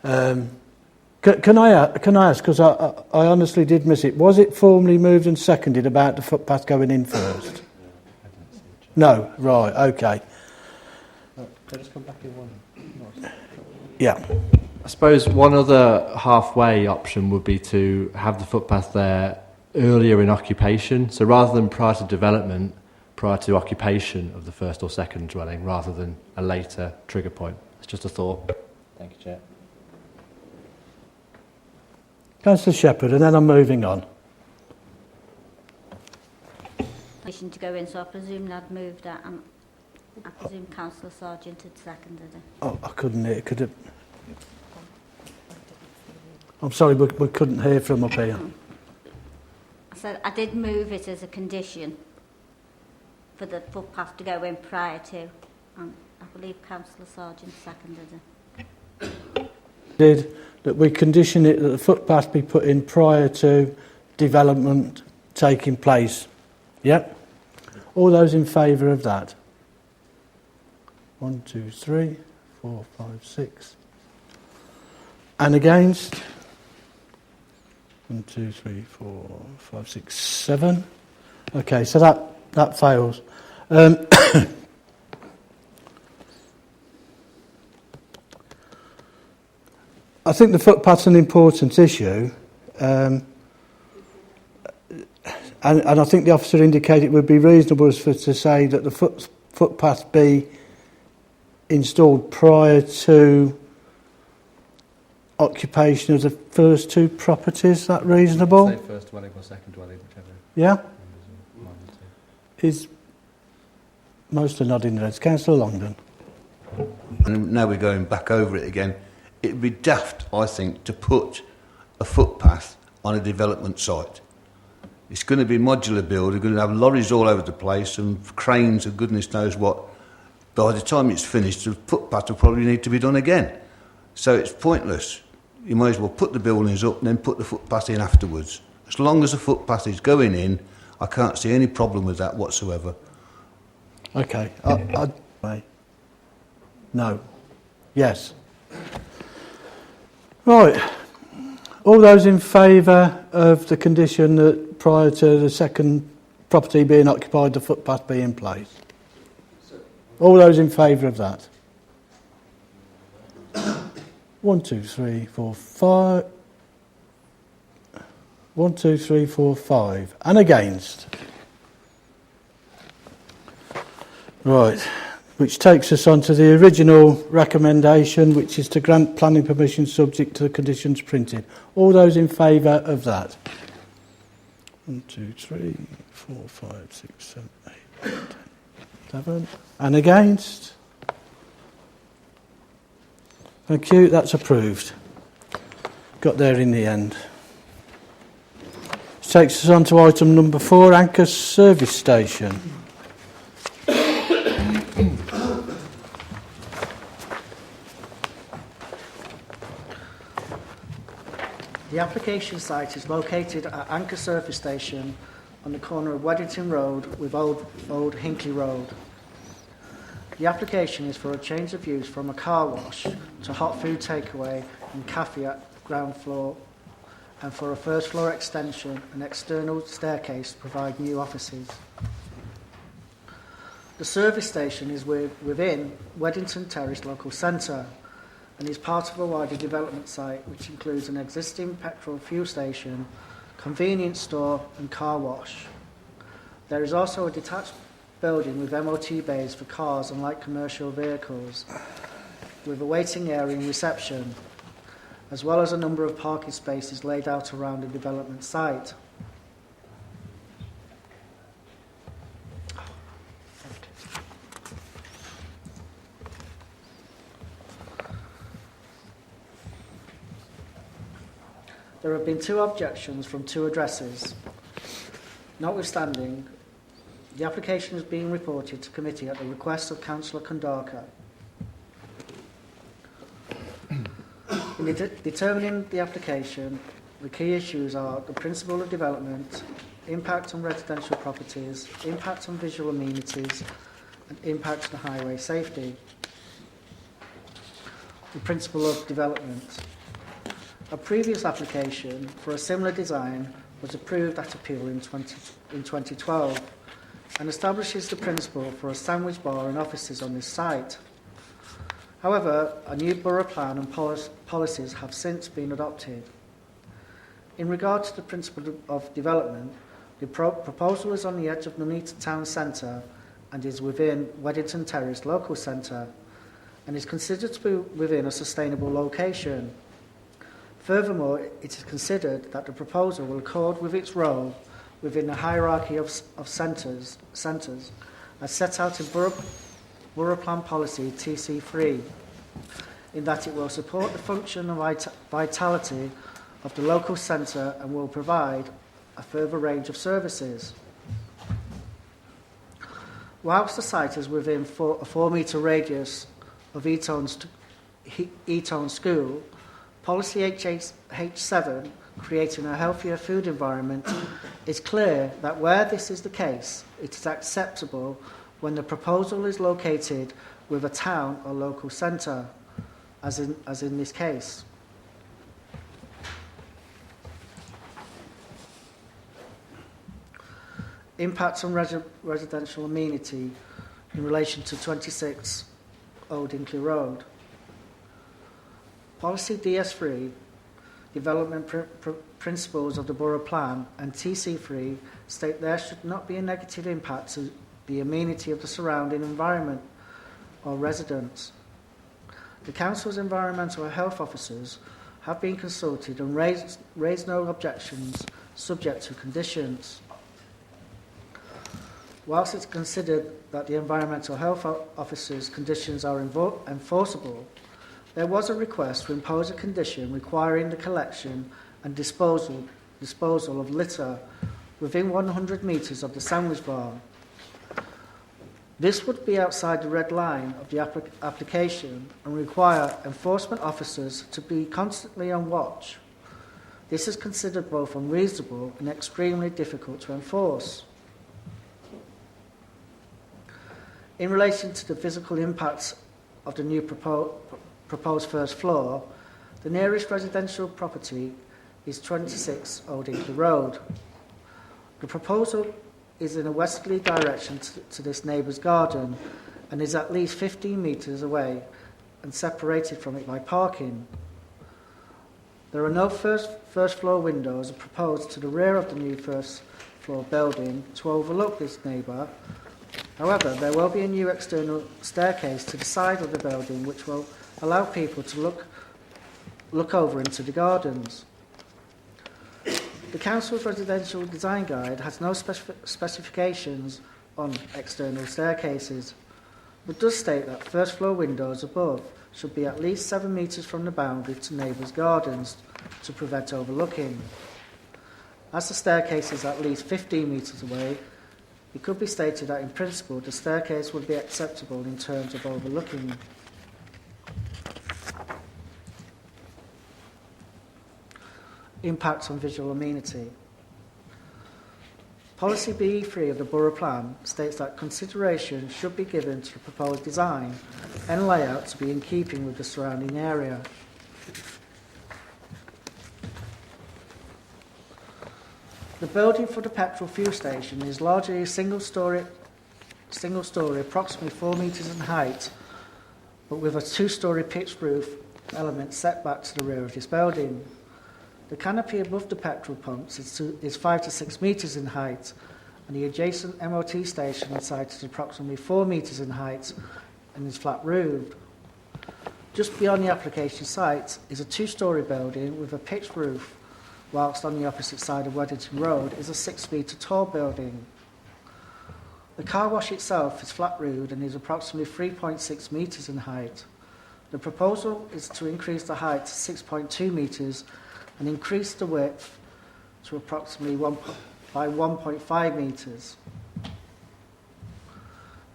Can I ask, because I honestly did miss it, was it formally moved and seconded about the footpath going in first? No, right, okay. Can I just come back in one? Yeah. I suppose one other halfway option would be to have the footpath there earlier in occupation. So rather than prior to development, prior to occupation of the first or second dwelling, rather than a later trigger point. It's just a thought. Thank you, Chair. Councillor Shepherd, and then I'm moving on. Permission to go in, so I presume I'd moved that, and I presume Councillor Sargent had seconded it. Oh, I couldn't hear. Could it? I'm sorry, we couldn't hear from up here. I said I did move it as a condition for the footpath to go in prior to, and I believe Councillor Sargent seconded it. Did that we condition it that the footpath be put in prior to development taking place? Yep. All those in favour of that? 1, 2, 3, 4, 5, 6. And against? 1, 2, 3, 4, 5, 6, 7. Okay, so that fails. I think the footpath's an important issue, and I think the officer indicated it would be reasonable to say that the footpath be installed prior to occupation of the first two properties. Is that reasonable? Say first dwelling or second dwelling, whichever. Yeah? Is most are nodding their heads. Councillor Longdon. And now we're going back over it again. It'd be daft, I think, to put a footpath on a development site. It's going to be modular build. We're going to have lorries all over the place and cranes and goodness knows what. By the time it's finished, the footpath will probably need to be done again. So it's pointless. You might as well put the buildings up and then put the footpath in afterwards. As long as the footpath is going in, I can't see any problem with that whatsoever. Okay. No. Yes. Right. All those in favour of the condition that prior to the second property being occupied, the footpath be in place? All those in favour of that? 1, 2, 3, 4, 5. 1, 2, 3, 4, 5. And against? Right. which takes us on to the original recommendation, which is to grant planning permission subject to the conditions printed. All those in favour of that? 1, 2, 3, 4, 5, 6, 7, 8, 9, 10, 11. And against? Thank you, that's approved. Got there in the end. This takes us on to item number 4, Anchor Service Station. The application site is located at Anchor Service Station on the corner of Weddington Road with Old Hinkley Road. The application is for a change of use from a car wash to hot food takeaway and cafe at ground floor, and for a first floor extension and external staircase to provide new offices. The service station is within Weddington Terrace Local Centre and is part of a wider development site which includes an existing petrol fuel station, convenience store and car wash. There is also a detached building with MOT bays for cars and light commercial vehicles with a waiting area and reception, as well as a number of parking spaces laid out around the development site. There have been 2 objections from 2 addresses. Notwithstanding, the application is being reported to committee at the request of Councillor Kondaka. In determining the application, the key issues are the principle of development, impact on residential properties, impact on visual amenities, and impact on highway safety. The principle of development. A previous application for a similar design was approved at appeal in 2012 and establishes the principle for a sandwich bar and offices on this site. However, a new borough plan and policies have since been adopted. In regard to the principle of development, the proposal is on the edge of Nuneaton Town Centre and is within Weddington Terrace Local Centre and is considered to be within a sustainable location. Furthermore, it is considered that the proposal will accord with its role within the hierarchy of centres as set out in Borough Plan Policy TC3, in that it will support the function and vitality of the local centre and will provide a further range of services. Whilst the site is within a 4-metre radius of Eton School, Policy H7, creating a healthier food environment, is clear that where this is the case, it is acceptable when the proposal is located with a town or local centre, as in this case. Impacts on residential amenity in relation to 26 Old Hinkley Road. Policy DS3, Development Principles of the Borough Plan, and TC3 state there should not be a negative impact to the amenity of the surrounding environment or residents. The Council's environmental health officers have been consulted and raised no objections subject to conditions. Whilst it's considered that the environmental health officers' conditions are enforceable, there was a request to impose a condition requiring the collection and disposal of litter within 100 metres of the sandwich bar. This would be outside the red line of the application and require enforcement officers to be constantly on watch. This is considered both unreasonable and extremely difficult to enforce. In relation to the physical impacts of the new proposed first floor, the nearest residential property is 26 Old Hinkley Road. The proposal is in a westerly direction to this neighbour's garden and is at least 15 metres away and separated from it by parking. There are no first floor windows proposed to the rear of the new first floor building to overlook this neighbour, However, there will be a new external staircase to the side of the building which will allow people to look over into the gardens. The Council's Residential Design Guide has no specifications on external staircases, but does state that first floor windows above should be at least 7 metres from the boundary to neighbours' gardens to prevent overlooking. As the staircase is at least 15 metres away, it could be stated that in principle the staircase would be acceptable in terms of overlooking. Impacts on visual amenity. Policy BE3 of the Borough Plan states that consideration should be given to the proposed design and layout to be in keeping with the surrounding area. The building for the petrol fuel station is largely a single story approximately 4 metres in height, but with a 2-storey pitched roof element set back to the rear of this building. The canopy above the petrol pumps is 5 to 6 metres in height, and the adjacent MOT station on site is approximately 4 metres in height and is flat roofed. Just beyond the application site is a 2-storey building with a pitched roof, whilst on the opposite side of Weddington Road is a 6-metre tall building. The car wash itself is flat roofed and is approximately 3.6 metres in height. The proposal is to increase the height to 6.2 metres and increase the width to approximately 1.5 metres.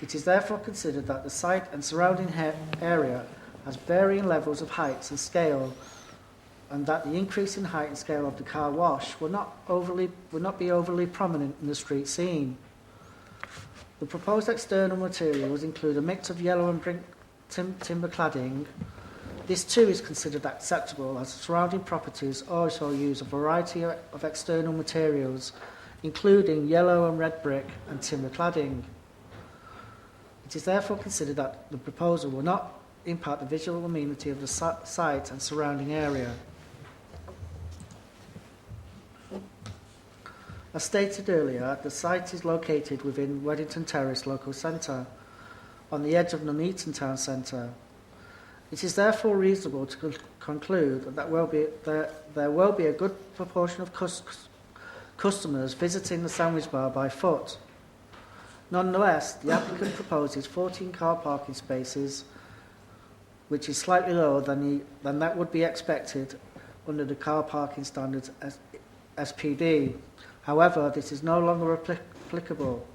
It is therefore considered that the site and surrounding area has varying levels of heights and scale, and that the increase in height and scale of the car wash will not be overly prominent in the street scene. The proposed external materials include a mix of yellow and brick timber cladding. This too is considered acceptable as the surrounding properties also use a variety of external materials, including yellow and red brick and timber cladding. It is therefore considered that the proposal will not impact the visual amenity of the site and surrounding area. As stated earlier, the site is located within Weddington Terrace Local Centre, on the edge of Nuneaton Town Centre. It is therefore reasonable to conclude that there will be a good proportion of customers visiting the sandwich bar by foot. Nonetheless, the applicant proposes 14 car parking spaces, which is slightly lower than that would be expected under the car parking standards SPD. However, this is no longer applicable.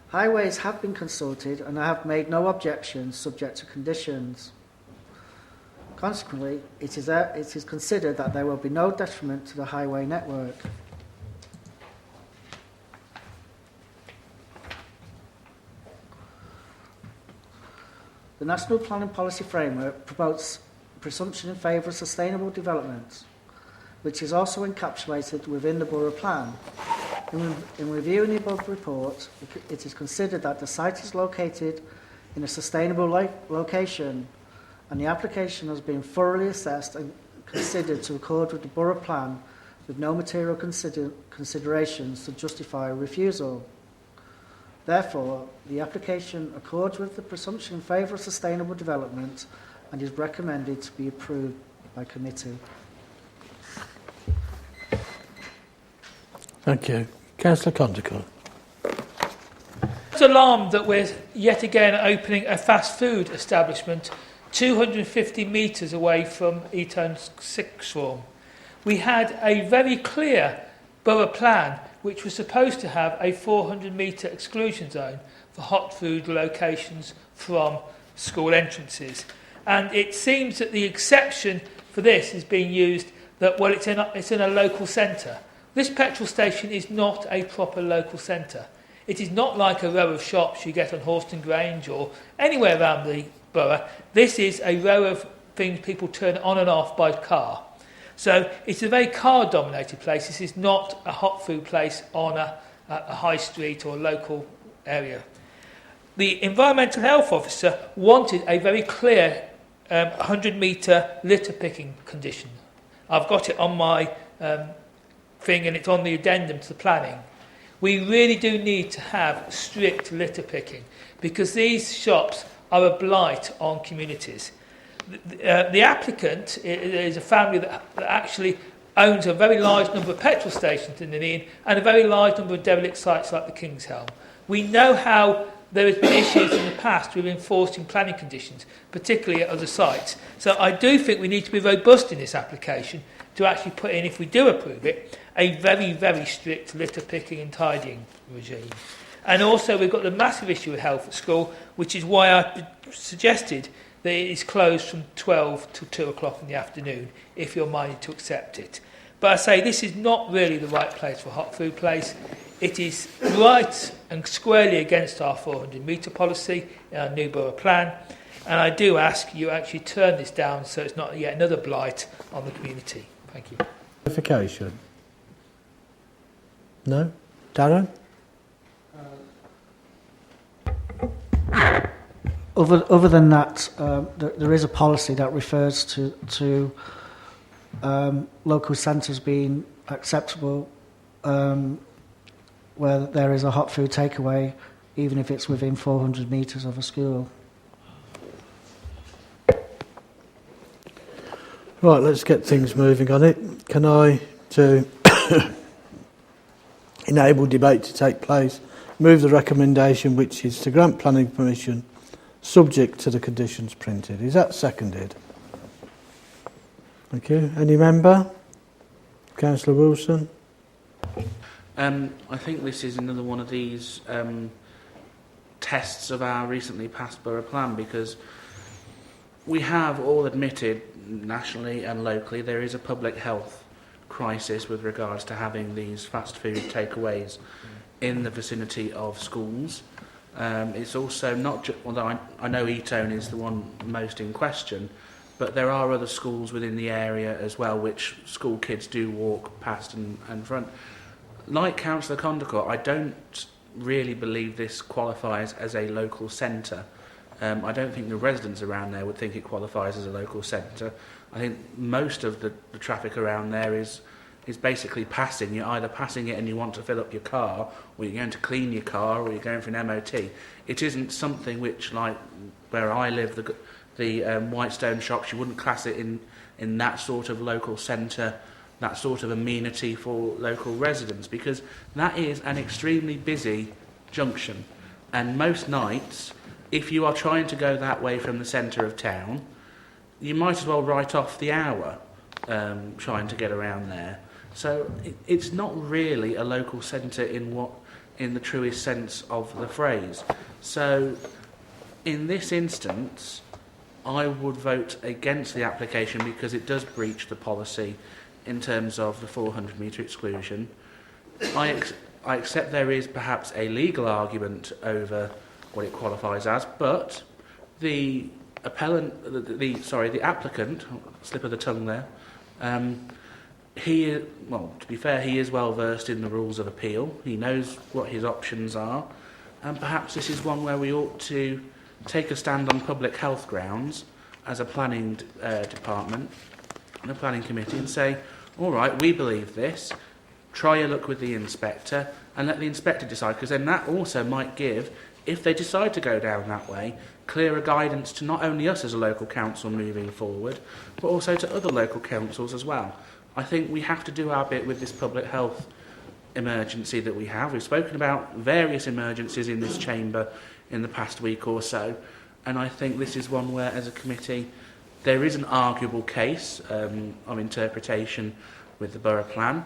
Highways have been consulted and I have made no objections subject to conditions. Consequently, it is considered that there will be no detriment to the highway network. The National Planning Policy Framework promotes presumption in favour of sustainable development, which is also encapsulated within the Borough Plan. In reviewing the above report, it is considered that the site is located in a sustainable location and the application has been thoroughly assessed and considered to accord with the Borough Plan with no material considerations to justify a refusal. Therefore, the application accords with the presumption in favour of sustainable development and is recommended to be approved by committee. Thank you. Councillor Condicott. It's alarmed that we're yet again opening a fast food establishment 250 metres away from Eton's sixth form. We had a very clear borough plan which was supposed to have a 400-metre exclusion zone for hot food locations from school entrances. And it seems that the exception for this is being used that, well, it's in a local centre. This petrol station is not a proper local centre. It is not like a row of shops you get on Horston Grange or anywhere around the borough. This is a row of things people turn on and off by car. So it's a very car-dominated place. This is not a hot food place on a high street or local area. The environmental health officer wanted a very clear 100-metre litter picking condition. I've got it on my thing and it's on the addendum to the planning. We really do need to have strict litter picking because these shops are a blight on communities. The applicant is a family that actually owns a very large number of petrol stations in Nuneaton and a very large number of derelict sites like the King's Helm. We know how there has been issues in the past with enforcing planning conditions, particularly at other sites. So I do think we need to be robust in this application to actually put in, if we do approve it, a very, very strict litter picking and tidying regime. And also we've got the massive issue of health at school, which is why I suggested that it is closed from 12 till 2 o'clock in the afternoon, if you're minded to accept it. But I say this is not really the right place for a hot food place. It is right and squarely against our 400-metre policy in our new borough plan. And I do ask you actually turn this down so it's not yet another blight on the community. Thank you. Clarification? No? Darren? Other than that, there is a policy that refers to local centres being acceptable where there is a hot food takeaway, even if it's within 400 metres of a school. Right, let's get things moving on it. Can I, to enable debate to take place, move the recommendation which is to grant planning permission subject to the conditions printed. Is that seconded? Thank you. Any member? Councillor Wilson? I think this is another one of these tests of our recently passed borough plan, because we have all admitted nationally and locally there is a public health crisis with regards to having these fast food takeaways in the vicinity of schools. It's also not just, although I know Eton is the one most in question, but there are other schools within the area as well which school kids do walk past and front. Like Councillor Condicott, I don't really believe this qualifies as a local centre. I don't think the residents around there would think it qualifies as a local centre. I think most of the traffic around there is basically passing. You're either passing it and you want to fill up your car, or you're going to clean your car, or you're going for an MOT. It isn't something which, like where I live, the Whitestone shops, you wouldn't class it in that sort of local centre, that sort of amenity for local residents, because that is an extremely busy junction. And most nights, if you are trying to go that way from the centre of town, you might as well write off the hour trying to get around there. So it's not really a local centre in the truest sense of the phrase. So in this instance, I would vote against the application because it does breach the policy in terms of the 400-metre exclusion. I accept there is perhaps a legal argument over what it qualifies as, but the applicant, slip of the tongue there, to be fair, he is well versed in the rules of appeal. He knows what his options are, and perhaps this is one where we ought to take a stand on public health grounds as a planning department and a planning committee and say, all right, we believe this, try your luck with the inspector and let the inspector decide, because then that also might give, if they decide to go down that way, clearer guidance to not only us as a local council moving forward, but also to other local councils as well. I think we have to do our bit with this public health emergency that we have. We've spoken about various emergencies in this chamber in the past week or so, and I think this is one where, as a committee, there is an arguable case of interpretation with the borough plan.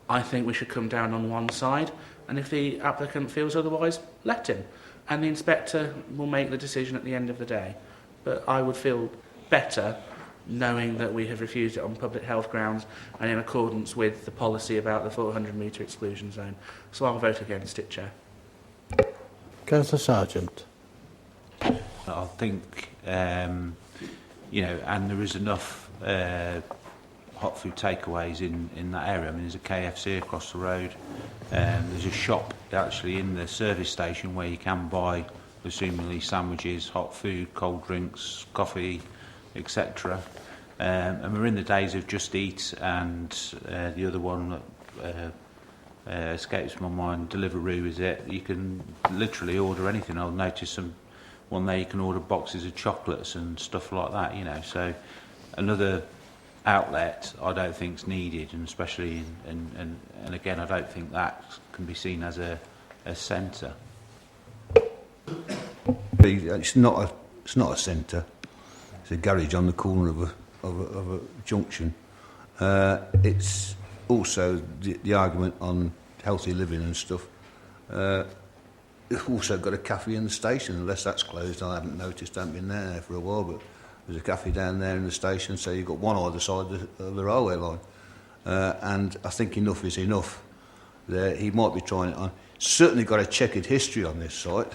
I think we should come down on one side, and if the applicant feels otherwise, let him. And the inspector will make the decision at the end of the day. But I would feel better knowing that we have refused it on public health grounds and in accordance with the policy about the 400-metre exclusion zone. So I'll vote against it, Chair. Councillor Sargent. I think, and there is enough hot food takeaways in that area. I mean, there's a KFC across the road. There's a shop actually in the service station where you can buy, assumingly, sandwiches, hot food, cold drinks, coffee, etc. And we're in the days of Just Eat and the other one, escapes my mind. Deliveroo is it? You can literally order anything. I'll notice one there you can order boxes of chocolates and stuff like that, you know. So another outlet I don't think is needed, and especially and again I don't think that can be seen as a centre. It's not a centre. It's a garage on the corner of a junction. It's also the argument on healthy living and stuff. It's also got a cafe in the station, unless that's closed. I haven't noticed. I haven't been there for a while, but there's a cafe down there in the station, so you've got one either side of the railway line. And I think enough is enough. He might be trying it on. Certainly got a checkered history on this site,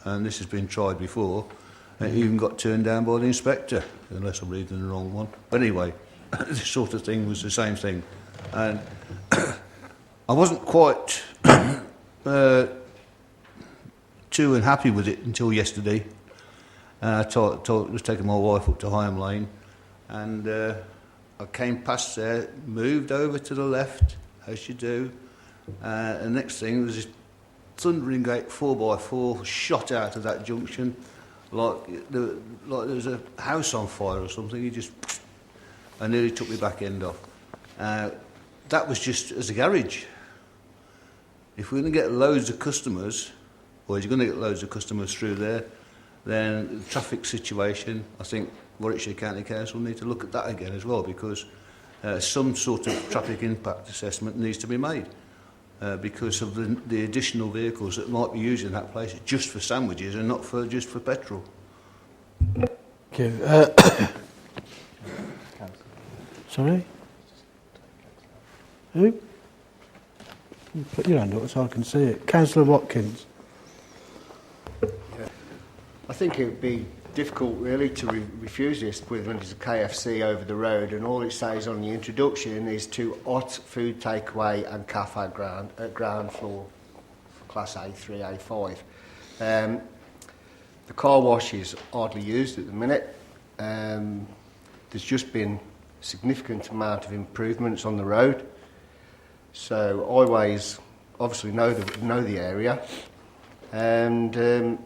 and this has been tried before. It even got turned down by the inspector, unless I'm reading the wrong one. But anyway, this sort of thing was the same thing. And I wasn't quite too unhappy with it until yesterday. I was taking my wife up to Higham Lane, and I came past there, moved over to the left, as you do, and next thing there was this thundering great 4x4 shot out of that junction, like there was a house on fire or something. He just, I nearly took my back end off. That was just as a garage. If we're going to get loads of customers, or you're going to get loads of customers through there, then the traffic situation, I think Warwickshire County Council need to look at that again as well, because some sort of traffic impact assessment needs to be made because of the additional vehicles that might be using that place just for sandwiches and not just for petrol. Thank you. Sorry? Who? You put your hand up so I can see it. Councillor Watkins. I think it would be difficult really to refuse this when there's a KFC over the road, and all it says on the introduction is to hot food takeaway and cafe ground floor for Class A3, A5. The car wash is hardly used at the minute. There's just been a significant amount of improvements on the road. So highways obviously know the area, and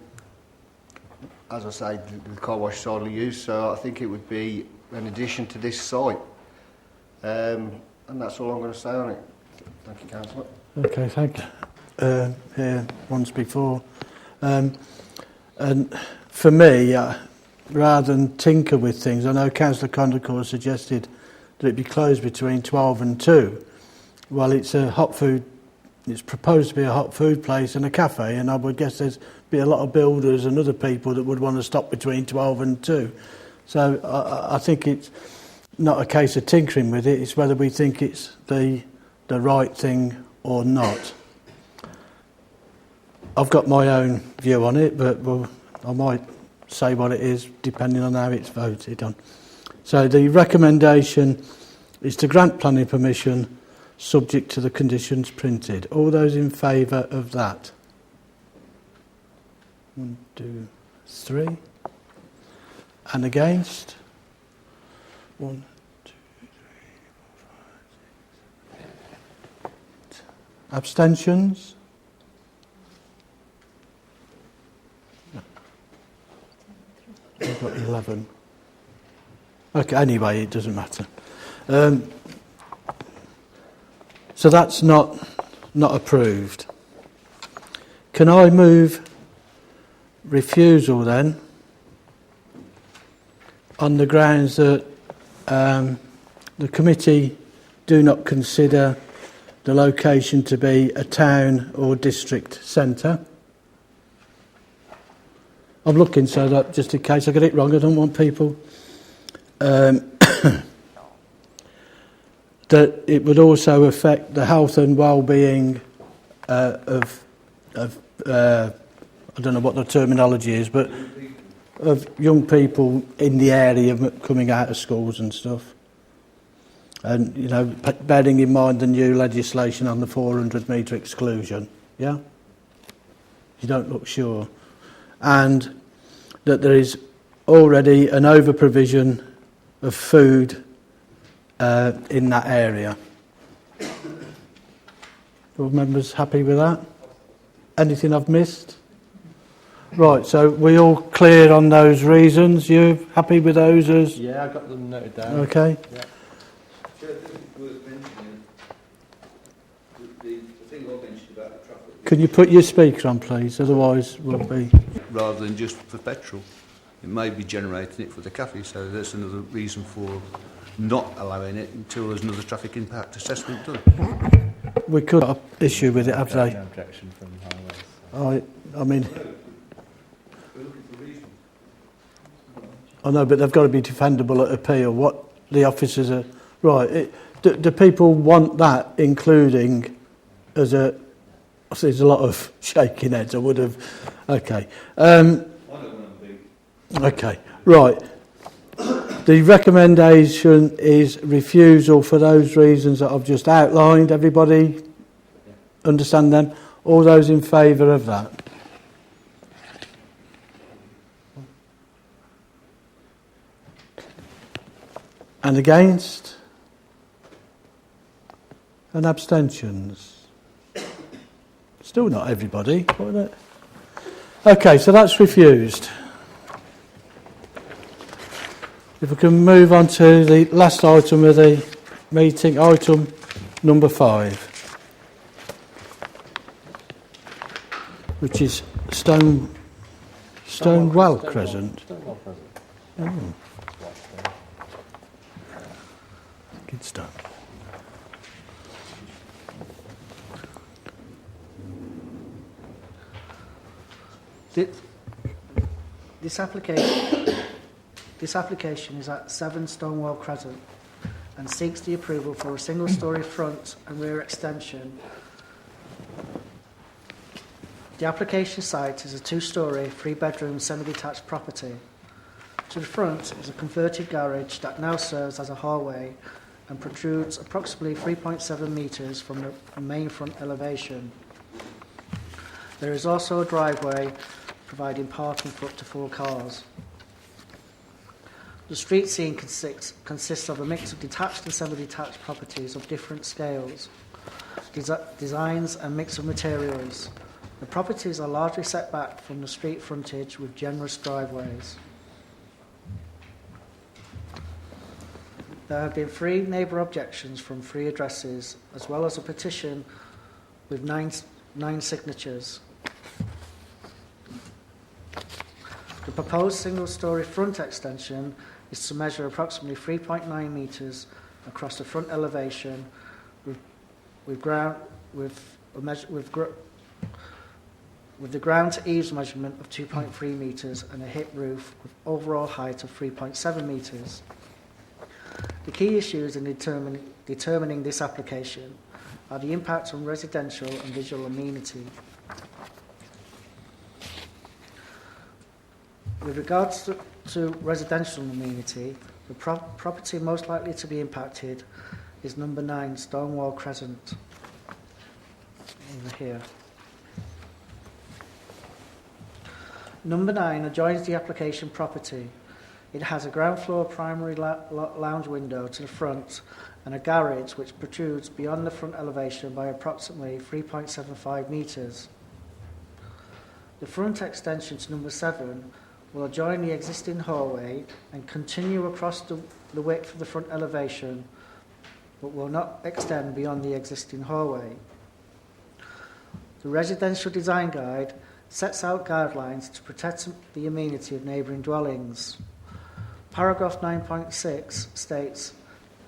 as I say, the car wash is hardly used, so I think it would be an addition to this site. And that's all I'm going to say on it. Thank you, Councillor. Okay, thank you. Here, once before. And for me, rather than tinker with things, I know Councillor Condacourt suggested that it be closed between 12 and 2. Well, it's a hot food, it's proposed to be a hot food place and a cafe, and I would guess there's be a lot of builders and other people that would want to stop between 12 and 2. So I think it's not a case of tinkering with it, it's whether we think it's the right thing or not. I've got my own view on it, but I might say what it is depending on how it's voted on. So the recommendation is to grant planning permission subject to the conditions printed. All those in favour of that? 1, 2, 3. And against? 1, 2, 3, 4, 5, 6. Abstentions? I've got 11. Okay, anyway, it doesn't matter. So that's not approved. Can I move refusal then on the grounds that the committee do not consider the location to be a town or district centre? I'm looking so that just in case I get it wrong, I don't want people that it would also affect the health and well-being of I don't know what the terminology is, but of young people in the area coming out of schools and stuff. And, you know, bearing in mind the new legislation on the 400 metre exclusion, yeah? You don't look sure. And that there is already an over-provision of food in that area. Are members happy with that? Anything I've missed? Right, so we all clear on those reasons. You happy with those as... Yeah, I got them noted down. Okay. Yeah. Can you put your speaker on, please? Otherwise, we'll be... Rather than just for petrol. It may be generating it for the cafe, so that's another reason for not allowing it until there's another traffic impact assessment done. We could have issue with it, have they? No objection from highways. I mean... I know, but they've got to be defendable at appeal. What the officers are... Right, do people want that including as a... There's a lot of shaking heads, I would have... Okay. Okay, right. The recommendation is refusal for those reasons that I've just outlined. Everybody understand them? All those in favour of that? And against? And abstentions? Still not everybody, wasn't it? Okay, so that's refused. If we can move on to the last item of the meeting, item number 5, which is Stonewell Crescent. Stonewell Crescent. Oh. Good stuff. This application is at 7 Stonewell Crescent and seeks the approval for a single-storey front and rear extension. The application site is a 2-storey, 3-bedroom, semi-detached property. To the front is a converted garage that now serves as a hallway and protrudes approximately 3.7 metres from the main front elevation. There is also a driveway providing parking for up to 4 cars. The street scene consists of a mix of detached and semi-detached properties of different scales, designs and mix of materials. The properties are largely set back from the street frontage with generous driveways. There have been 3 neighbour objections from 3 addresses, as well as a petition with 9 signatures. The proposed single-storey front extension is to measure approximately 3.9 metres across the front elevation with the ground to eaves measurement of 2.3 metres and a hip roof with overall height of 3.7 metres. The key issues in determining this application are the impact on residential and visual amenity. With regards to residential amenity, the property most likely to be impacted is number 9 Stonewell Crescent, over here. Number 9 adjoins the application property. It has a ground floor primary lounge window to the front and a garage which protrudes beyond the front elevation by approximately 3.75 metres. The front extension to number 7 will adjoin the existing hallway and continue across the width of the front elevation, but will not extend beyond the existing hallway. The Residential Design Guide sets out guidelines to protect the amenity of neighbouring dwellings. Paragraph 9.6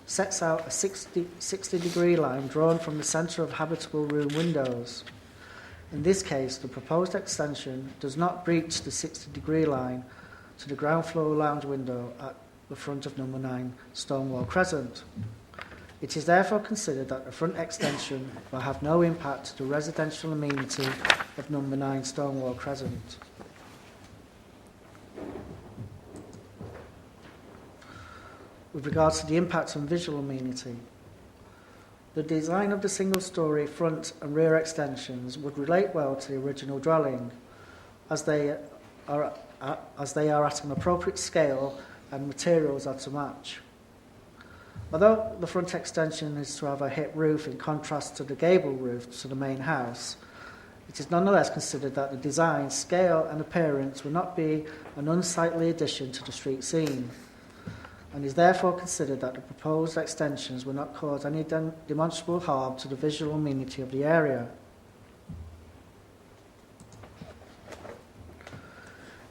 sets out a 60-degree line drawn from the centre of habitable room windows. In this case, the proposed extension does not breach the 60-degree line to the ground floor lounge window at the front of number 9 Stonewell Crescent. It is therefore considered that the front extension will have no impact to the residential amenity of number 9 Stonewell Crescent. With regards to the impact on visual amenity, the design of the single-storey front and rear extensions would relate well to the original dwelling, as they are at an appropriate scale and materials are to match. Although the front extension is to have a hip roof in contrast to the gable roof to the main house, it is nonetheless considered that the design, scale and appearance will not be an unsightly addition to the street scene, and is therefore considered that the proposed extensions will not cause any demonstrable harm to the visual amenity of the area.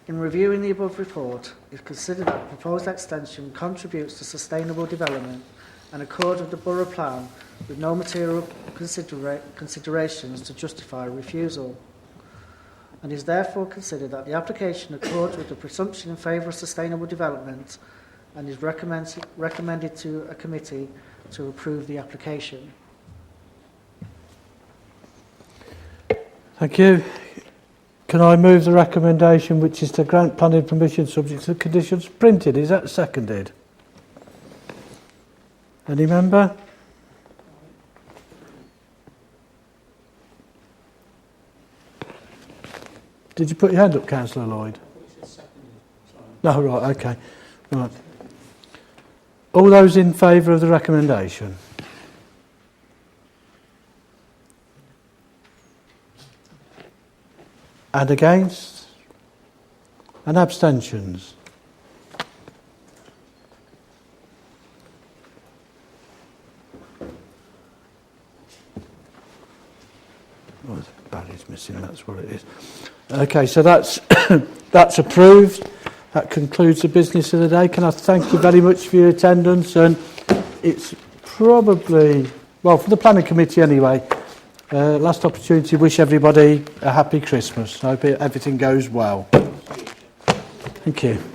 In reviewing the above report, it is considered that the proposed extension contributes to sustainable development and accord with the Borough Plan with no material considerations to justify refusal, and is therefore considered that the application accords with the presumption in favour of sustainable development and is recommended to a committee to approve the application. Thank you. Can I move the recommendation, which is to grant planning permission subject to the conditions printed? Is that seconded? Any member? Did you put your hand up, Councillor Lloyd? No, right, okay. Right. All those in favour of the recommendation? And against? And abstentions? Oh, the barrier's missing, that's what it is. Okay, so that's that's approved. That concludes the business of the day. Can I thank you very much for your attendance? And it's probably, well, for the planning committee anyway, last opportunity to wish everybody a happy Christmas. I hope everything goes well. Thank you.